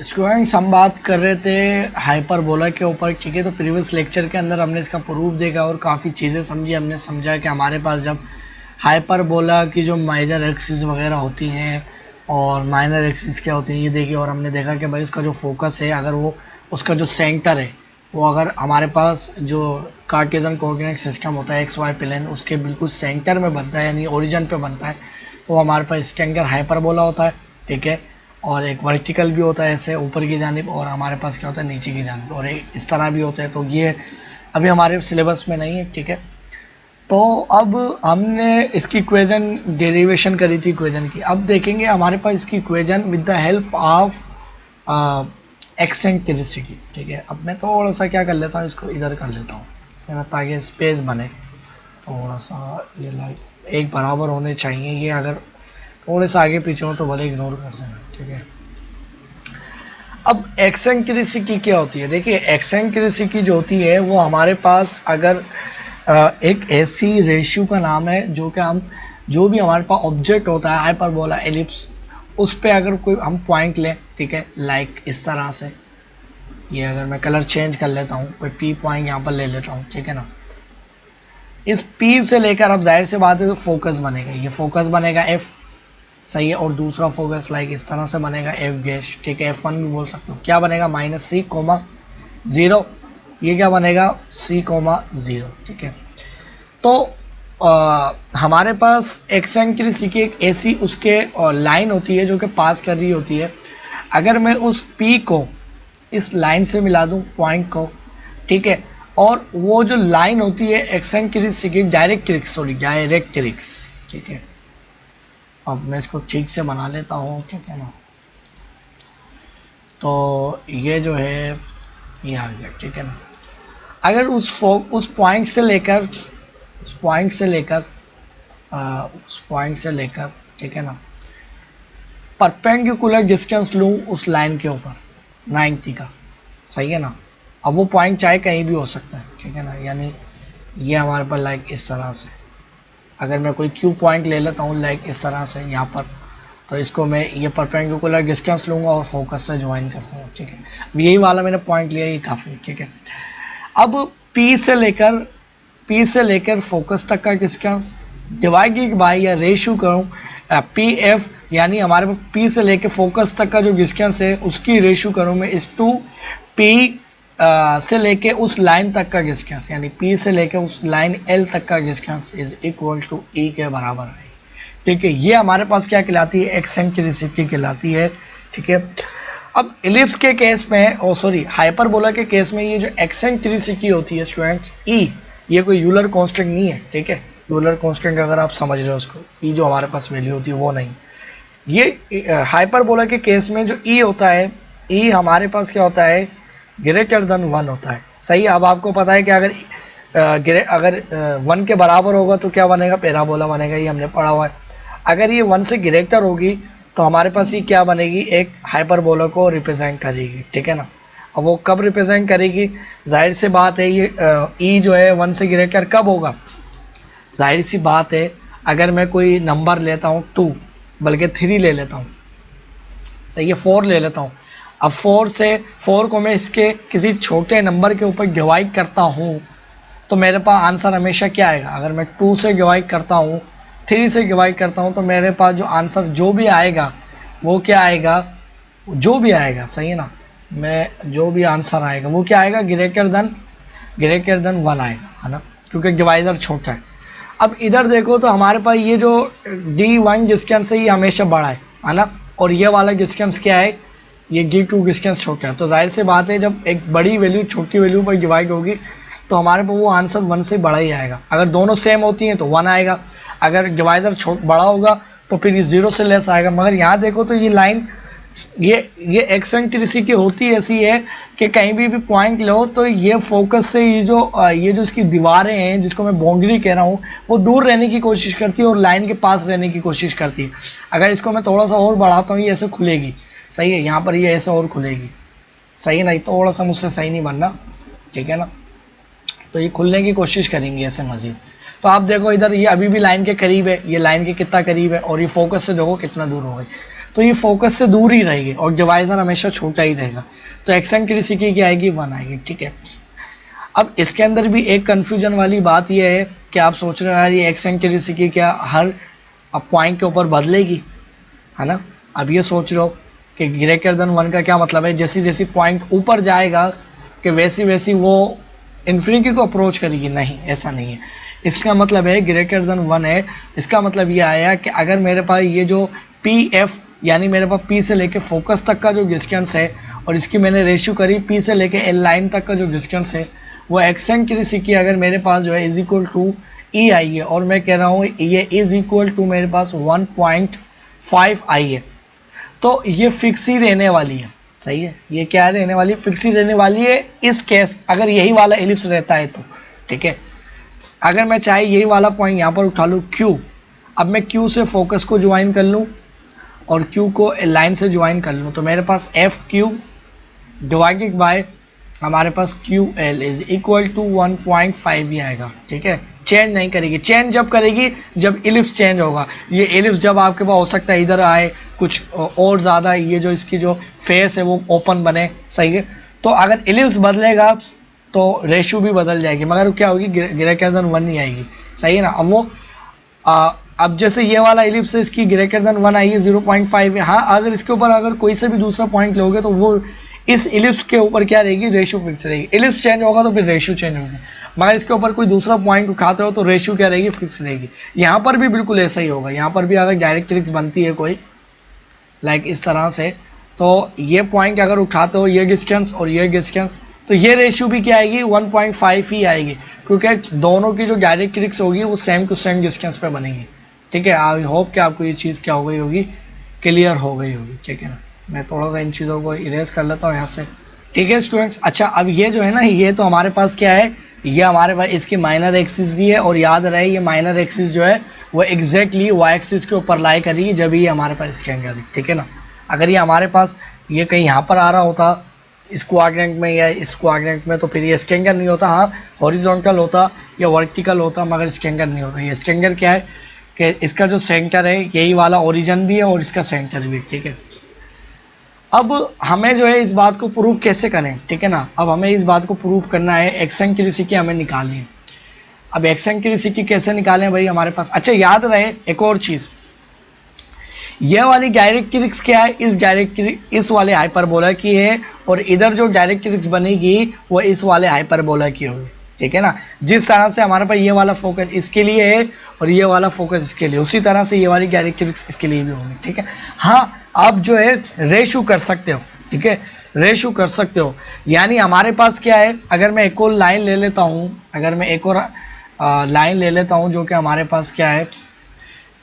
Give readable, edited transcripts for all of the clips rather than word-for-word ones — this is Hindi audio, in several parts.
स्टूडेंट्स हम बात कर रहे थे हाइपरबोला के ऊपर, ठीक है। तो प्रीवियस लेक्चर के अंदर हमने इसका प्रूफ देखा और काफ़ी चीज़ें समझी। हमने समझा कि हमारे पास जब हाइपरबोला की जो मेजर एक्सिस वगैरह होती हैं और माइनर एक्सिस क्या होती हैं ये देखिए, और हमने देखा कि भाई उसका जो फोकस है, अगर वो उसका जो सेंटर है वो अगर हमारे पास जो कार्टेशियन कोऑर्डिनेट सिस्टम होता है एक्स वाई प्लेन, उसके बिल्कुल सेंटर में बनता है यानी ओरिजिन पे बनता है, तो हमारे पास इसके अंदर हाइपरबोला होता है, ठीक है। और एक वर्टिकल भी होता है ऐसे ऊपर की जानिब, और हमारे पास क्या होता है नीचे की जानिब, और एक इस तरह भी होता है। तो ये अभी हमारे सिलेबस में नहीं है, ठीक है। तो अब हमने इसकी इक्वेशन डेरिवेशन करी थी इक्वेशन की। अब देखेंगे हमारे पास इसकी equation with the help of eccentricity, ठीक है। अब मैं थोड़ा सा क्या कर लेता हूँ, इसको इधर कर लेता हूँ है ना, ताकि स्पेस बने थोड़ा सा। ये लाइक एक बराबर होने चाहिए, ये अगर थोड़े से आगे पीछे हो तो भले इग्नोर कर देना, ठीक है। अब एक्सेंट्रिसिटी क्या होती है, देखिए एक्सेंट्रिसिटी जो होती है वो हमारे पास अगर एक ऐसी रेशियो का नाम है जो कि हम जो भी हमारे पास ऑब्जेक्ट होता है हाइपरबोला एलिप्स, उस पे अगर कोई हम पॉइंट लें, ठीक है, लाइक इस तरह से। ये अगर मैं कलर चेंज कर लेता हूँ, कोई पी पॉइंट यहाँ पर ले लेता हूँ, ठीक है ना। इस पी से लेकर अब जाहिर से बात है तो फोकस बनेगा, ये फोकस बनेगा एफ, सही है। और दूसरा फोकस लाइक इस तरह से बनेगा एफ गैश, ठीक है, F1 भी बोल सकते हो। क्या बनेगा -C,0, ये क्या बनेगा C,0, ठीक है। तो हमारे पास एक्सेंट्रिसिटी की एक ऐसी उसके लाइन होती है जो कि पास कर रही होती है। अगर मैं उस P को इस लाइन से मिला दूं पॉइंट को, ठीक है, और वो जो लाइन होती है एक्सेंट्रिसिटी डायरेक्ट्रिक्स, ठीक है। अब मैं इसको ठीक से बना लेता हूँ, ठीक है ना। तो ये जो है ये आ गया, ठीक है ना। अगर उस पॉइंट से लेकर उस पॉइंट से लेकर ठीक है ना, परपेंडिकुलर डिस्टेंस लूँ उस लाइन के ऊपर 90 का, सही है ना। अब वो पॉइंट चाहे कहीं भी हो सकता है, ठीक है ना। यानी ये हमारे पास लाइक इस तरह से, अगर मैं कोई क्यू पॉइंट ले लेता हूँ लाइक इस तरह से यहाँ पर, तो इसको मैं ये परपेंडिकुलर डिस्टेंस लूँगा और फोकस से ज्वाइन करता हूँ, ठीक है। अब यही वाला मैंने पॉइंट लिया, ये काफ़ी, ठीक है। अब P से लेकर फोकस तक का डिस्टेंस डिवाइडेड बाय या रेशियो करूँ PF, यानी हमारे पास P से लेकर फोकस तक का जो डिस्टेंस है उसकी रेशियो करूँ मैं इस टू P से लेके उस लाइन तक का डिस्टेंस, यानी P से लेके उस लाइन L तक का distance is equal to E के बराबर है, ठीक है। ये हमारे पास क्या कहलाती है, एक्सेंट्रिसिटी कहलाती है, ठीक है। अब इलिप्स के केस में हाइपरबोला के केस में ये जो एक्सेंट्रिसिटी होती है स्टूडेंट्स E, ये कोई यूलर कांस्टेंट नहीं है, ठीक है। यूलर कांस्टेंट अगर आप समझ रहे हो उसको, E जो हमारे पास वैल्यू होती है वो नहीं। ये हाइपरबोला के केस में जो E होता है, E हमारे पास क्या होता है, ग्रेटर देन 1 होता है, सही है। अब आपको पता है कि अगर 1 के बराबर होगा तो क्या बनेगा, पैराबोला बनेगा, ये हमने पढ़ा हुआ है। अगर ये 1 से ग्रेटर होगी तो हमारे पास ये क्या बनेगी, एक हाइपरबोला को रिप्रेजेंट करेगी, ठीक है ना। अब वो कब रिप्रेजेंट करेगी, जाहिर सी बात है ये E जो है 1 से ग्रेटर कब होगा, जाहिर सी बात है अगर मैं कोई नंबर लेता हूँ 2, बल्कि 3 ले लेता हूँ, सही है, 4 ले लेता हूँ। अब 4 को मैं इसके किसी छोटे नंबर के ऊपर डिवाइड करता हूँ तो मेरे पास आंसर हमेशा क्या आएगा। अगर मैं 2 से डिवाइड करता हूँ, 3 से डिवाइड करता हूँ, तो मेरे पास जो आंसर जो भी आएगा वो क्या आएगा, जो भी आएगा, सही है ना, मैं जो भी आंसर आएगा वो क्या आएगा, ग्रेटर देन 1 आएगा, है ना, क्योंकि डिवाइजर छोटा है। अब इधर देखो तो हमारे पास ये जो D1 डिस्टेंस है ये हमेशा बड़ा है ना, और ये वाला डिस्टेंस क्या है, ये D2 डिस्टेंस छोटा है। तो जाहिर सी बात है जब एक बड़ी वैल्यू छोटी वैल्यू पर डिवाइड होगी तो हमारे पास वो आंसर 1 से बड़ा ही आएगा। अगर दोनों सेम होती हैं तो 1 आएगा, अगर डिवाइजर बड़ा होगा तो फिर ये 0 से लेस आएगा। मगर यहाँ देखो तो ये लाइन ये एक्सेंट्रिसिटी होती ऐसी है कि कहीं भी पॉइंट लो तो ये फोकस से ये जो इसकी दीवारें हैं जिसको मैं बाउंड्री कह रहा हूँ वो दूर रहने की कोशिश करती है और लाइन के पास रहने की कोशिश करती है। अगर इसको मैं थोड़ा सा और बढ़ाता हूँ ये ऐसे खुलेगी, सही है, यहाँ पर ये ऐसे और खुलेगी, सही है ना। थोड़ा सा मुझसे सही नहीं बनना, ठीक है ना। तो ये खुलने की कोशिश करेंगे ऐसे मजीद। तो आप देखो इधर ये अभी भी लाइन के करीब है, ये लाइन के कितना करीब है, और ये फोकस से देखो कितना दूर हो गई। तो ये फोकस से दूर ही रहेगी और डिवाइजर हमेशा छोटा ही रहेगा, तो एक्सेंट्रिसिटी क्या आएगी 1 आएगी। ठीक है, अब इसके अंदर भी एक कंफ्यूजन वाली बात ये है कि आप सोच रहे हो यार ये एक्सेंट्रिसिटी क्या हर पॉइंट के ऊपर बदलेगी, है ना। अब ये सोच रहे हो कि ग्रेटर देन 1 का क्या मतलब है, जैसी जैसी पॉइंट ऊपर जाएगा कि वैसी वैसी वो इन्फिनिटी को अप्रोच करेगी, नहीं ऐसा नहीं है। इसका मतलब है ग्रेटर देन 1 है, इसका मतलब ये आया कि अगर मेरे पास ये जो पी एफ यानी मेरे पास पी से लेके फोकस तक का जो डिस्टेंस है और इसकी मैंने रेशियो करी पी से लेके एल लाइन तक का जो डिस्टेंस है, वो एक्सेंट्रिसिटी अगर मेरे पास जो है इज इक्वल टू ई आई है और मैं कह रहा हूँ ये इज इक्वल टू मेरे पास 1.5 आई है, तो ये फिक्स ही रहने वाली है। सही है, ये क्या रहने वाली है, फिक्स ही रहने वाली है इस केस अगर यही वाला एलिप्स रहता है तो। ठीक है, अगर मैं चाहे यही वाला पॉइंट यहाँ पर उठा लूँ Q, अब मैं Q से फोकस को ज्वाइन कर लूँ और Q को लाइन से ज्वाइन कर लूँ, तो मेरे पास एफ क्यू डिवाइडेड बाय हमारे पास Q L is equal to 1.5 ही आएगा। ठीक है, चेंज नहीं करेगी, चेंज जब करेगी जब इलिप्स चेंज होगा। ये इलिप्स जब आपके पास हो सकता है इधर आए कुछ और ज़्यादा ये जो इसकी जो फेस है वो ओपन बने। सही है, तो अगर इलिप्स बदलेगा तो रेशियो भी बदल जाएगी, मगर क्या होगी ग्रेटर देन 1 नहीं आएगी। सही है ना। अब वो अब जैसे ये वाला इलिप्स है इसकी ग्रेटर देन 1 आई है 0.5 है। हाँ, अगर इसके ऊपर अगर कोई से भी दूसरा पॉइंट लोगे तो वो इस इलिप्स के ऊपर क्या रहेगी, रेशियो फिक्स रहेगी। इलिप्स चेंज होगा तो फिर रेशियो चेंज होगी, मगर इसके ऊपर कोई दूसरा पॉइंट उठाते हो तो रेशियो क्या रहेगी, फिक्स रहेगी। यहाँ पर भी बिल्कुल ऐसा ही होगा, यहाँ पर भी अगर डायरेक्ट्रिक्स बनती है कोई लाइक इस तरह से, तो ये पॉइंट अगर उठाते हो ये डिस्टेंस और ये डिस्टेंस, तो ये रेशियो भी क्या आएगी 1.5 ही आएगी, क्योंकि दोनों की जो डायरेक्ट्रिक्स होगी वो सेम टू सेम डिस्टेंस पे बनेगी। ठीक है, आई होप कि आपको ये चीज़ क्या हो गई होगी, क्लियर हो गई होगी। ठीक है ना, मैं थोड़ा सा इन चीज़ों को इरेज कर लेता हूँ यहाँ से। ठीक है स्टूडेंट्स, अच्छा अब ये जो है ना, ये तो हमारे पास क्या है, ये हमारे पास इसकी माइनर एक्सिस भी है, और याद रहे ये माइनर एक्सिस जो है वो एग्जैक्टली वाई एक्सिस के ऊपर लाई करेगी जब ये हमारे पास स्टैंड करेगी। ठीक है ना, अगर ये हमारे पास ये कहीं यहाँ पर आ रहा होता इस क्वाड्रेंट में या इस क्वाड्रेंट में, तो फिर ये स्टैंडर नहीं होता। हाँ, हॉरिजॉन्टल होता या वर्टिकल होता, मगर स्टैंडर नहीं होता। ये स्टैंडर क्या है कि इसका जो सेंटर है यही वाला ओरिजिन भी है और इसका सेंटर भी। ठीक है, अब हमें जो है इस बात को प्रूव कैसे करें। ठीक है ना, अब हमें इस बात को प्रूव करना है, एक्सेंट्रिसिटी हमें निकालनी है। अब एक्सेंट्रिसिटी कैसे निकालें भाई हमारे पास, अच्छा याद रहे एक और चीज़, ये वाली डायरेक्ट्रिक्स क्या है, इस डायरेक्ट्रिक्स इस वाले हाइपरबोला की है, और इधर जो डायरेक्ट्रिक्स बनेगी वो इस वाले हाइपरबोला की होगी। ठीक है ना, जिस तरह से हमारे पास ये वाला फोकस इसके लिए है और ये वाला फोकस इसके लिए, उसी तरह से ये वाली डायरेक्ट्रिक्स इसके लिए भी होगी। ठीक है, हाँ आप जो है रेशो कर सकते हो। ठीक है, रेशो कर सकते हो, यानी हमारे पास क्या है, अगर मैं एक और लाइन ले लेता हूँ, अगर मैं एक और लाइन ले लेता हूँ जो कि हमारे पास क्या है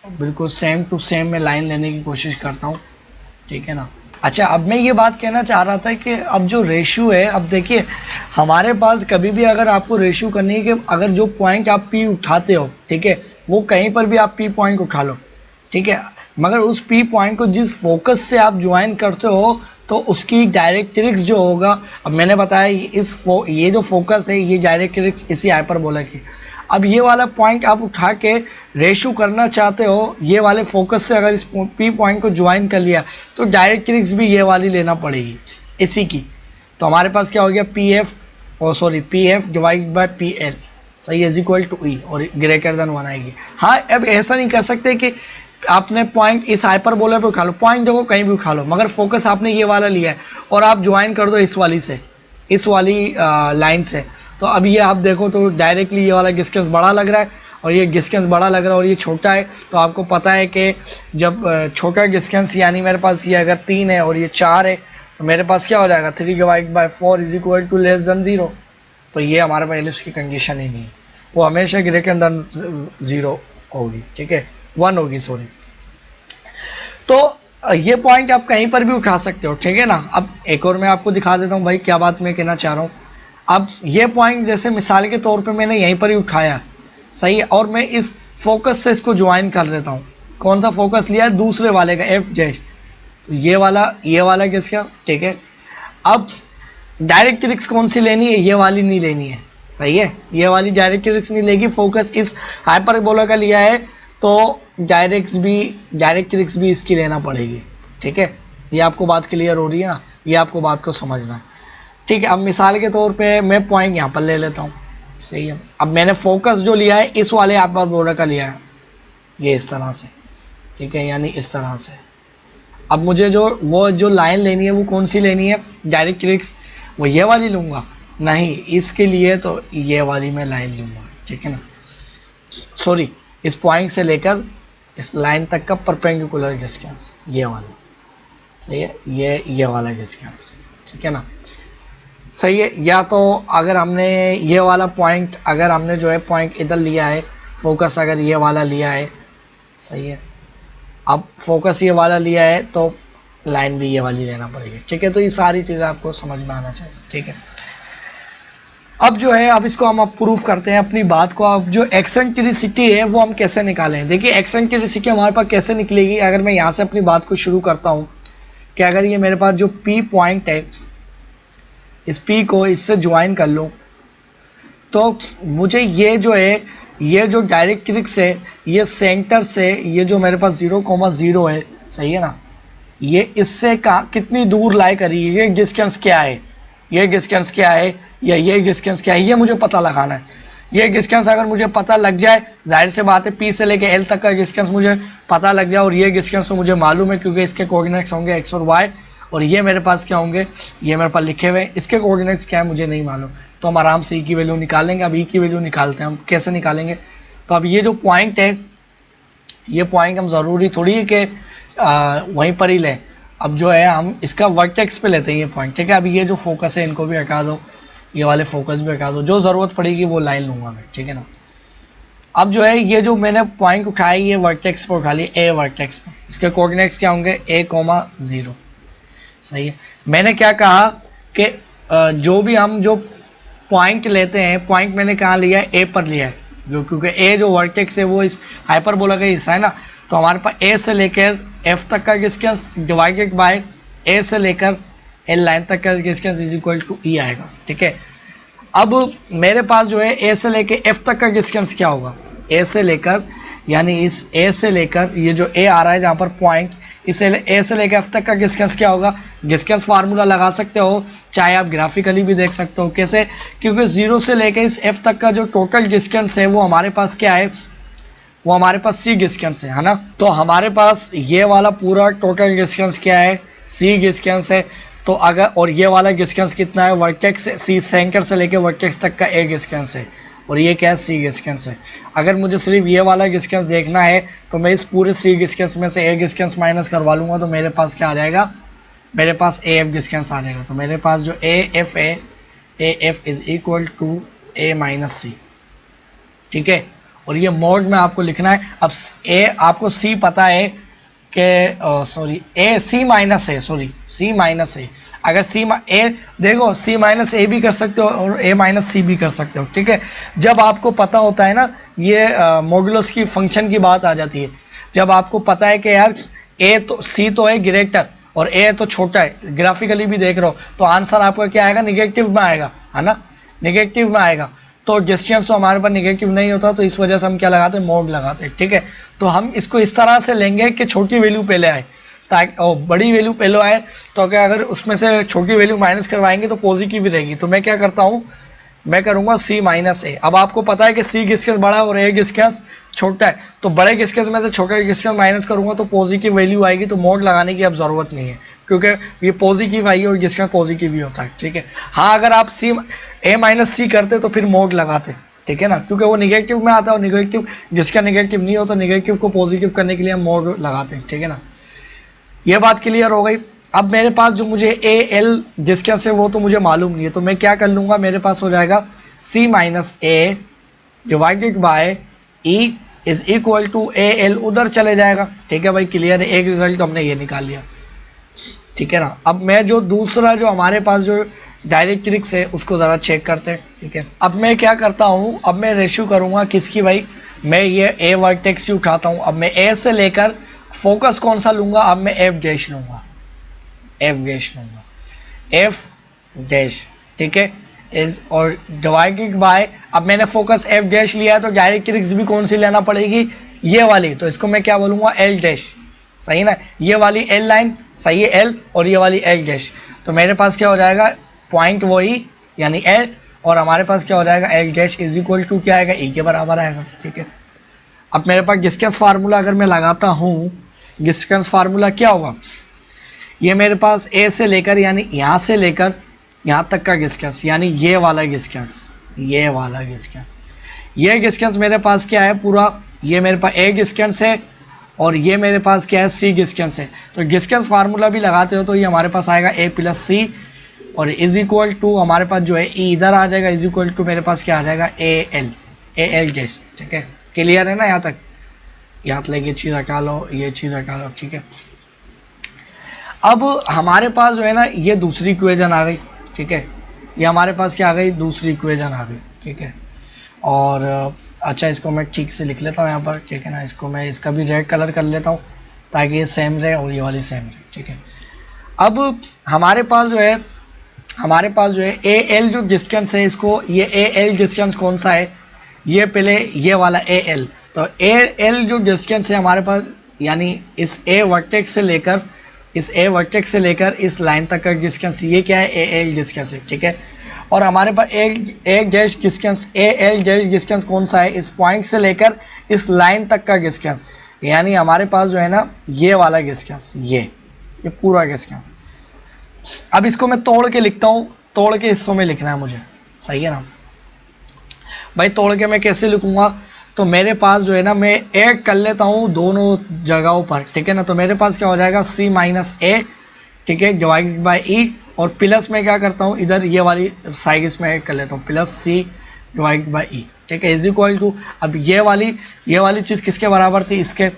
बिल्कुल सेम टू सेम में लाइन लेने की कोशिश करता हूँ। ठीक है ना, अच्छा अब मैं ये बात कहना चाह रहा था कि अब जो रेशियो है, अब देखिए हमारे पास कभी भी अगर आपको रेशियो करनी है कि अगर जो पॉइंट आप पी उठाते हो, ठीक है, वो कहीं पर भी आप पी पॉइंट उठा लो। ठीक है, मगर उस पी पॉइंट को जिस फोकस से आप ज्वाइन करते हो तो उसकी डायरेक्ट्रिक्स जो होगा, अब मैंने बताया ये जो फोकस है ये डायरेक्ट्रिक्स इसी हाइपरबोला की। अब ये वाला पॉइंट आप उठा के रेशो करना चाहते हो, ये वाले फोकस से अगर इस पी पॉइंट को ज्वाइन कर लिया तो डायरेक्ट्रिक्स भी ये वाली लेना पड़ेगी इसी की। तो हमारे पास क्या हो गया, P F divide by P L, सही, इज इक्वल टू ई, और ग्रेटर देन 1 आएगी। हाँ, अब ऐसा नहीं कर सकते कि आपने पॉइंट इस हाइपरबोला पे उठा लो, पॉइंट देखो कहीं भी उठा लो, मगर फोकस आपने ये वाला लिया है और आप ज्वाइन कर दो इस वाली से, इस वाली लाइन से, तो अब ये आप देखो तो डायरेक्टली ये वाला डिस्टेंस बड़ा लग रहा है और ये डिस्टेंस बड़ा लग रहा है और ये छोटा है। तो आपको पता है कि जब छोटा डिस्टेंस, यानी मेरे पास ये अगर 3 है और ये 4 है, तो मेरे पास क्या हो जाएगा 3 divide by 4 is equal to less than 0। तो ये हमारे पास एलिप्स की कंडीशन ही नहीं है, वो हमेशा ग्रेटर देन 0 होगी। ठीक है, 1 होगी, सॉरी। तो ये पॉइंट आप कहीं पर भी उठा सकते हो। ठीक है ना, अब एक और मैं आपको दिखा देता हूँ भाई क्या बात मैं कहना चाह रहा हूँ। अब ये पॉइंट जैसे मिसाल के तौर पे मैंने यहीं पर ही उठाया, सही है, और मैं इस फोकस से इसको ज्वाइन कर देता हूँ। कौन सा फोकस लिया है, दूसरे वाले का, एफ डैश, तो ये वाला किसका। ठीक है, अब डायरेक्ट्रिक्स कौन सी लेनी है, ये वाली नहीं लेनी है, सही है, ये वाली डायरेक्ट्रिक्स नहीं लेगी, फोकस इस हाइपरबोला का लिया है तो डायरेक्ट्रिक्स भी इसकी लेना पड़ेगी। ठीक है, ये आपको बात क्लियर हो रही है ना, ये आपको बात को समझना है। ठीक है, अब मिसाल के तौर पे मैं पॉइंट यहाँ पर ले लेता हूँ, सही है। अब मैंने फोकस जो लिया है इस वाले हाइपरबोला का लिया है, ये इस तरह से, ठीक है, यानी इस तरह से। अब मुझे जो लाइन लेनी है वो कौन सी लेनी है, डायरेक्ट्रिक्स, वो ये वाली लूँगा? नहीं, इसके लिए तो ये वाली मैं लाइन लूँगा, ठीक है ना, सॉरी, इस पॉइंट से लेकर इस लाइन तक का परपेंडिकुलर डिस्टेंस, ये वाला, सही है, ये वाला डिस्टेंस, ठीक है ना, सही है। या तो अगर हमने ये वाला पॉइंट, अगर हमने जो है पॉइंट इधर लिया है, फोकस अगर ये वाला लिया है, सही है, अब फोकस ये वाला लिया है तो लाइन भी ये वाली लेना पड़ेगी, ठीक है। तो ये सारी चीज़ें आपको समझ में आना चाहिए, ठीक है। अब जो है, अब इसको हम प्रूफ करते हैं अपनी बात को। अब जो एक्सेंट्रिसिटी है वो हम कैसे निकालें, देखिए एक्सेंट्रिसिटी हमारे पास कैसे निकलेगी। अगर मैं यहाँ से अपनी बात को शुरू करता हूँ कि अगर ये मेरे पास जो P पॉइंट है, इस P को इससे ज्वाइन कर लूँ तो मुझे ये जो है, ये जो डायरेक्ट्रिक्स है, ये सेंटर से ये जो मेरे पास 0,0 है, सही है ना, ये इससे कितनी दूर लाई करी है, ये डिस्टेंस क्या है, ये डिस्टेंस क्या है, या ये डिस्टेंस क्या है, ये मुझे पता लगाना है। ये डिस्टेंस अगर मुझे पता लग जाए, जाहिर से बात है P से लेके L तक का डिस्टेंस मुझे पता लग जाए, और ये डिस्टेंस तो मुझे मालूम है क्योंकि इसके कोऑर्डिनेट्स होंगे x और y, और ये मेरे पास क्या होंगे, ये मेरे पास लिखे हुए हैं। इसके कोऑर्डिनेट्स क्या है मुझे नहीं मालूम, तो हम आराम से E की वैल्यू निकालेंगे। अब E की वैल्यू निकालते हैं हम, कैसे निकालेंगे, तो अब ये जो पॉइंट है, ये पॉइंट हम ज़रूरी थोड़ी है कि वहीं पर ही लें। अब जो है हम इसका वर्टेक्स पे लेते हैं ये पॉइंट, ठीक है। अब ये जो फोकस है इनको भी हटा दो, ये वाले फोकस भी हटा दो, जो ज़रूरत पड़ेगी वो लाइन लूँगा मैं, ठीक है ना। अब जो है ये जो मैंने पॉइंट उठाया, ये वर्टेक्स पर उठा लिया, ए वर्टेक्स पर, इसके कोऑर्डिनेट्स क्या होंगे, a,0, सही है। मैंने क्या कहा कि जो भी हम जो पॉइंट लेते हैं, पॉइंट मैंने कहाँ लिया है, ए पर लिया है, जो क्योंकि ए जो वर्टेक्स है वो इस हाइपरबोला का हिस्सा है ना, तो हमारे पास ए से लेकर एफ तक का डिस्टेंस डिवाइडेड बाय ए से लेकर एल लाइन तक का डिस्टेंस इज इक्वल टू ई आएगा, ठीक है। अब मेरे पास जो है ए से लेकर एफ तक का डिस्टेंस क्या होगा, ए से लेकर, यानी इस ए से लेकर ये जो ए आ रहा है जहाँ पर पॉइंट, इसे ए से लेकर एफ तक का डिस्टेंस क्या होगा, डिस्टेंस फार्मूला लगा सकते हो, चाहे आप ग्राफिकली भी देख सकते हो। कैसे, क्योंकि 0 से लेकर इस एफ तक का जो टोटल डिस्टेंस है वो हमारे पास क्या है, वो हमारे पास सी डिस्टेंस है ना। तो हमारे पास ये वाला पूरा टोटल डिस्टेंस क्या है, सी डिस्टेंस है। तो अगर, और ये वाला डिस्टेंस कितना है, वर्टेक्स सी सेंटर से लेकर वर्टेक्स तक का ए डिस्टेंस है, और ये क्या है, सी डिस्टेंस है। अगर मुझे सिर्फ ये वाला डिस्टेंस देखना है तो मैं इस पूरे सी डिस्टेंस में से ए डिस्टेंस माइनस करवा लूँगा, तो मेरे पास क्या आ जाएगा, मेरे पास ए एफ डिस्टेंस आ जाएगा। तो मेरे पास जो ए एफ है, A F is equal to A minus C, ठीक है। और ये मोड में आपको लिखना है। अब ए आपको सी पता है कि सॉरी ए सी माइनस है, सॉरी सी माइनस है। अगर सी ए देखो, सी माइनस ए भी कर सकते हो और ए माइनस सी भी कर सकते हो, ठीक है। जब आपको पता होता है ना, ये मॉडुलस की फंक्शन की बात आ जाती है। जब आपको पता है कि यार ए तो सी तो है ग्रेटर और ए तो छोटा है, ग्राफिकली भी देख रहे हो, तो आंसर आपका क्या आएगा, निगेटिव में आएगा, है ना, निगेटिव में आएगा। तो डिस्टेंस तो हमारे पास निगेटिव नहीं होता, तो इस वजह से हम क्या लगाते हैं, मोड लगाते हैं, ठीक है। तो हम इसको इस तरह से लेंगे कि छोटी वैल्यू पहले आए, ताकि बड़ी वैल्यू पहले आए, तो क्या अगर उसमें से छोटी वैल्यू माइनस करवाएंगे तो पॉजिटिव ही रहेगी। तो मैं क्या करता हूँ, मैं करूँगा सी माइनस ए। अब आपको पता है कि सी डिस्टेंस बड़ा है और ए डिस्टेंस छोटा है, तो बड़े डिस्टेंस में से छोटे डिस्टेंस माइनस करूँगा तो पॉजिटिव वैल्यू आएगी। तो मोड लगाने की अब ज़रूरत नहीं है, क्योंकि ये पॉजिटिव आई और डिस्टेंस पॉजिटिव ही होता है, ठीक है। हाँ, अगर आप सी ए माइनस सी करते तो फिर मोड लगाते, ठीक है ना, क्योंकि वो निगेटिव में आता है और निगेटिव जिसका निगेटिव नहीं होता, निगेटिव को पॉजिटिव करने के लिए हम मोड लगाते हैं, ठीक है ना। ये बात क्लियर हो गई। अब मेरे पास जो मुझे ए एल डिस्टेंस है वो तो मुझे मालूम नहीं है, तो मैं क्या कर लूँगा, मेरे पास हो जाएगा C minus A divided by E is equal to A L, उधर चले जाएगा, ठीक है भाई, क्लियर है। एक रिजल्ट तो हमने ये निकाल लिया, ठीक है ना। अब मैं जो दूसरा जो हमारे पास जो डायरेक्ट्रिक्स है उसको ज़रा चेक करते हैं, ठीक है। अब मैं क्या करता हूँ, अब मैं रेशियो करूँगा किसकी भाई, मैं ये ए वर्टेक्स ही उठाता हूँ। अब मैं ए से लेकर फोकस कौन सा लूँगा, अब मैं एफ डैश लूँगा, एफ डैश लूँगा, एफ डैश, ठीक है, इज और डिवाइडेड बाय, अब मैंने फोकस एफ डैश लिया है तो डायरेक्ट्रिक्स भी कौन सी लेना पड़ेगी, ये वाली, तो इसको मैं क्या बोलूँगा, एल डैश, सही ना, ये वाली एल लाइन सही है, एल और ये वाली एल डैश, तो मेरे पास क्या हो जाएगा पॉइंट वही यानी एल, और हमारे पास क्या हो जाएगा L dash is equal to क्या आएगा ई के बराबर आएगा। ठीक है, अब मेरे पास डिस्टेंस फार्मूला अगर मैं लगाता हूँ, डिस्टेंस फार्मूला क्या होगा, ये मेरे पास ए से लेकर यानी यहाँ से लेकर यहाँ तक का डिस्टेंस यानी ये वाला डिस्टेंस, ये वाला डिस्टेंस, ये डिस्टेंस मेरे पास क्या है पूरा, ये मेरे पास ए डिस्टेंस है और ये मेरे पास क्या है सी डिस्टेंस है। तो डिस्टेंस फार्मूला भी लगाते हो तो ये हमारे पास आएगा ए प्लस सी और इज इक्वल टू हमारे पास जो है ई इधर आ जाएगा, इज इक्वल टू मेरे पास क्या आ जाएगा ए एल डैश। ठीक है, क्लियर है ना यहाँ तक, यहाँ तक ये चीज़ हटा लो, ये चीज़ हटा लो। ठीक है, अब हमारे पास जो है ना ये दूसरी इक्वेशन आ गई। ठीक है, ये हमारे पास क्या आ गई, दूसरी इक्वेशन आ गई। ठीक है, और अच्छा इसको मैं ठीक से लिख लेता हूँ यहाँ पर। ठीक है ना, इसको मैं इसका भी रेड कलर कर लेता हूँ ताकि ये सेम रहे और ये वाली सेम रहे। ठीक है, अब हमारे पास जो है ए एल जो डिस्टेंस है, इसको ये ए एल डिस्टेंस कौन सा है, ये पहले ये वाला ए एल, तो ए एल जो डिस्टेंस है हमारे पास यानी इस ए वर्टेक्स से लेकर इस लाइन तक का डिस्टेंस, ये क्या है ए एल डिस्टेंस है। ठीक है, और हमारे पास एक डैश डिस्टेंस ए एल डैश डिस्टेंस कौन सा है, इस पॉइंट से लेकर इस लाइन तक का डिस्टेंस, यानी हमारे पास जो है ना ये वाला डिस्टेंस, ये पूरा डिस्टेंस। अब इसको मैं तोड़ के लिखता हूँ, तोड़ के हिस्सों में लिखना है मुझे, सही है ना भाई। तोड़ के मैं कैसे लिखूंगा, तो मेरे पास जो है ना मैं ऐड कर लेता हूँ दोनों जगहों पर। ठीक है ना, तो मेरे पास क्या हो जाएगा सी माइनस ए, ठीक है, डिवाइडेड बाई ई, और प्लस में क्या करता हूँ इधर ये वाली साइड इसमें ऐड कर लेता हूँ प्लस सी डिवाइडेड बाई ई। ठीक है, इज इक्वल टू, अब ये वाली चीज़ किसके बराबर थी, इसके,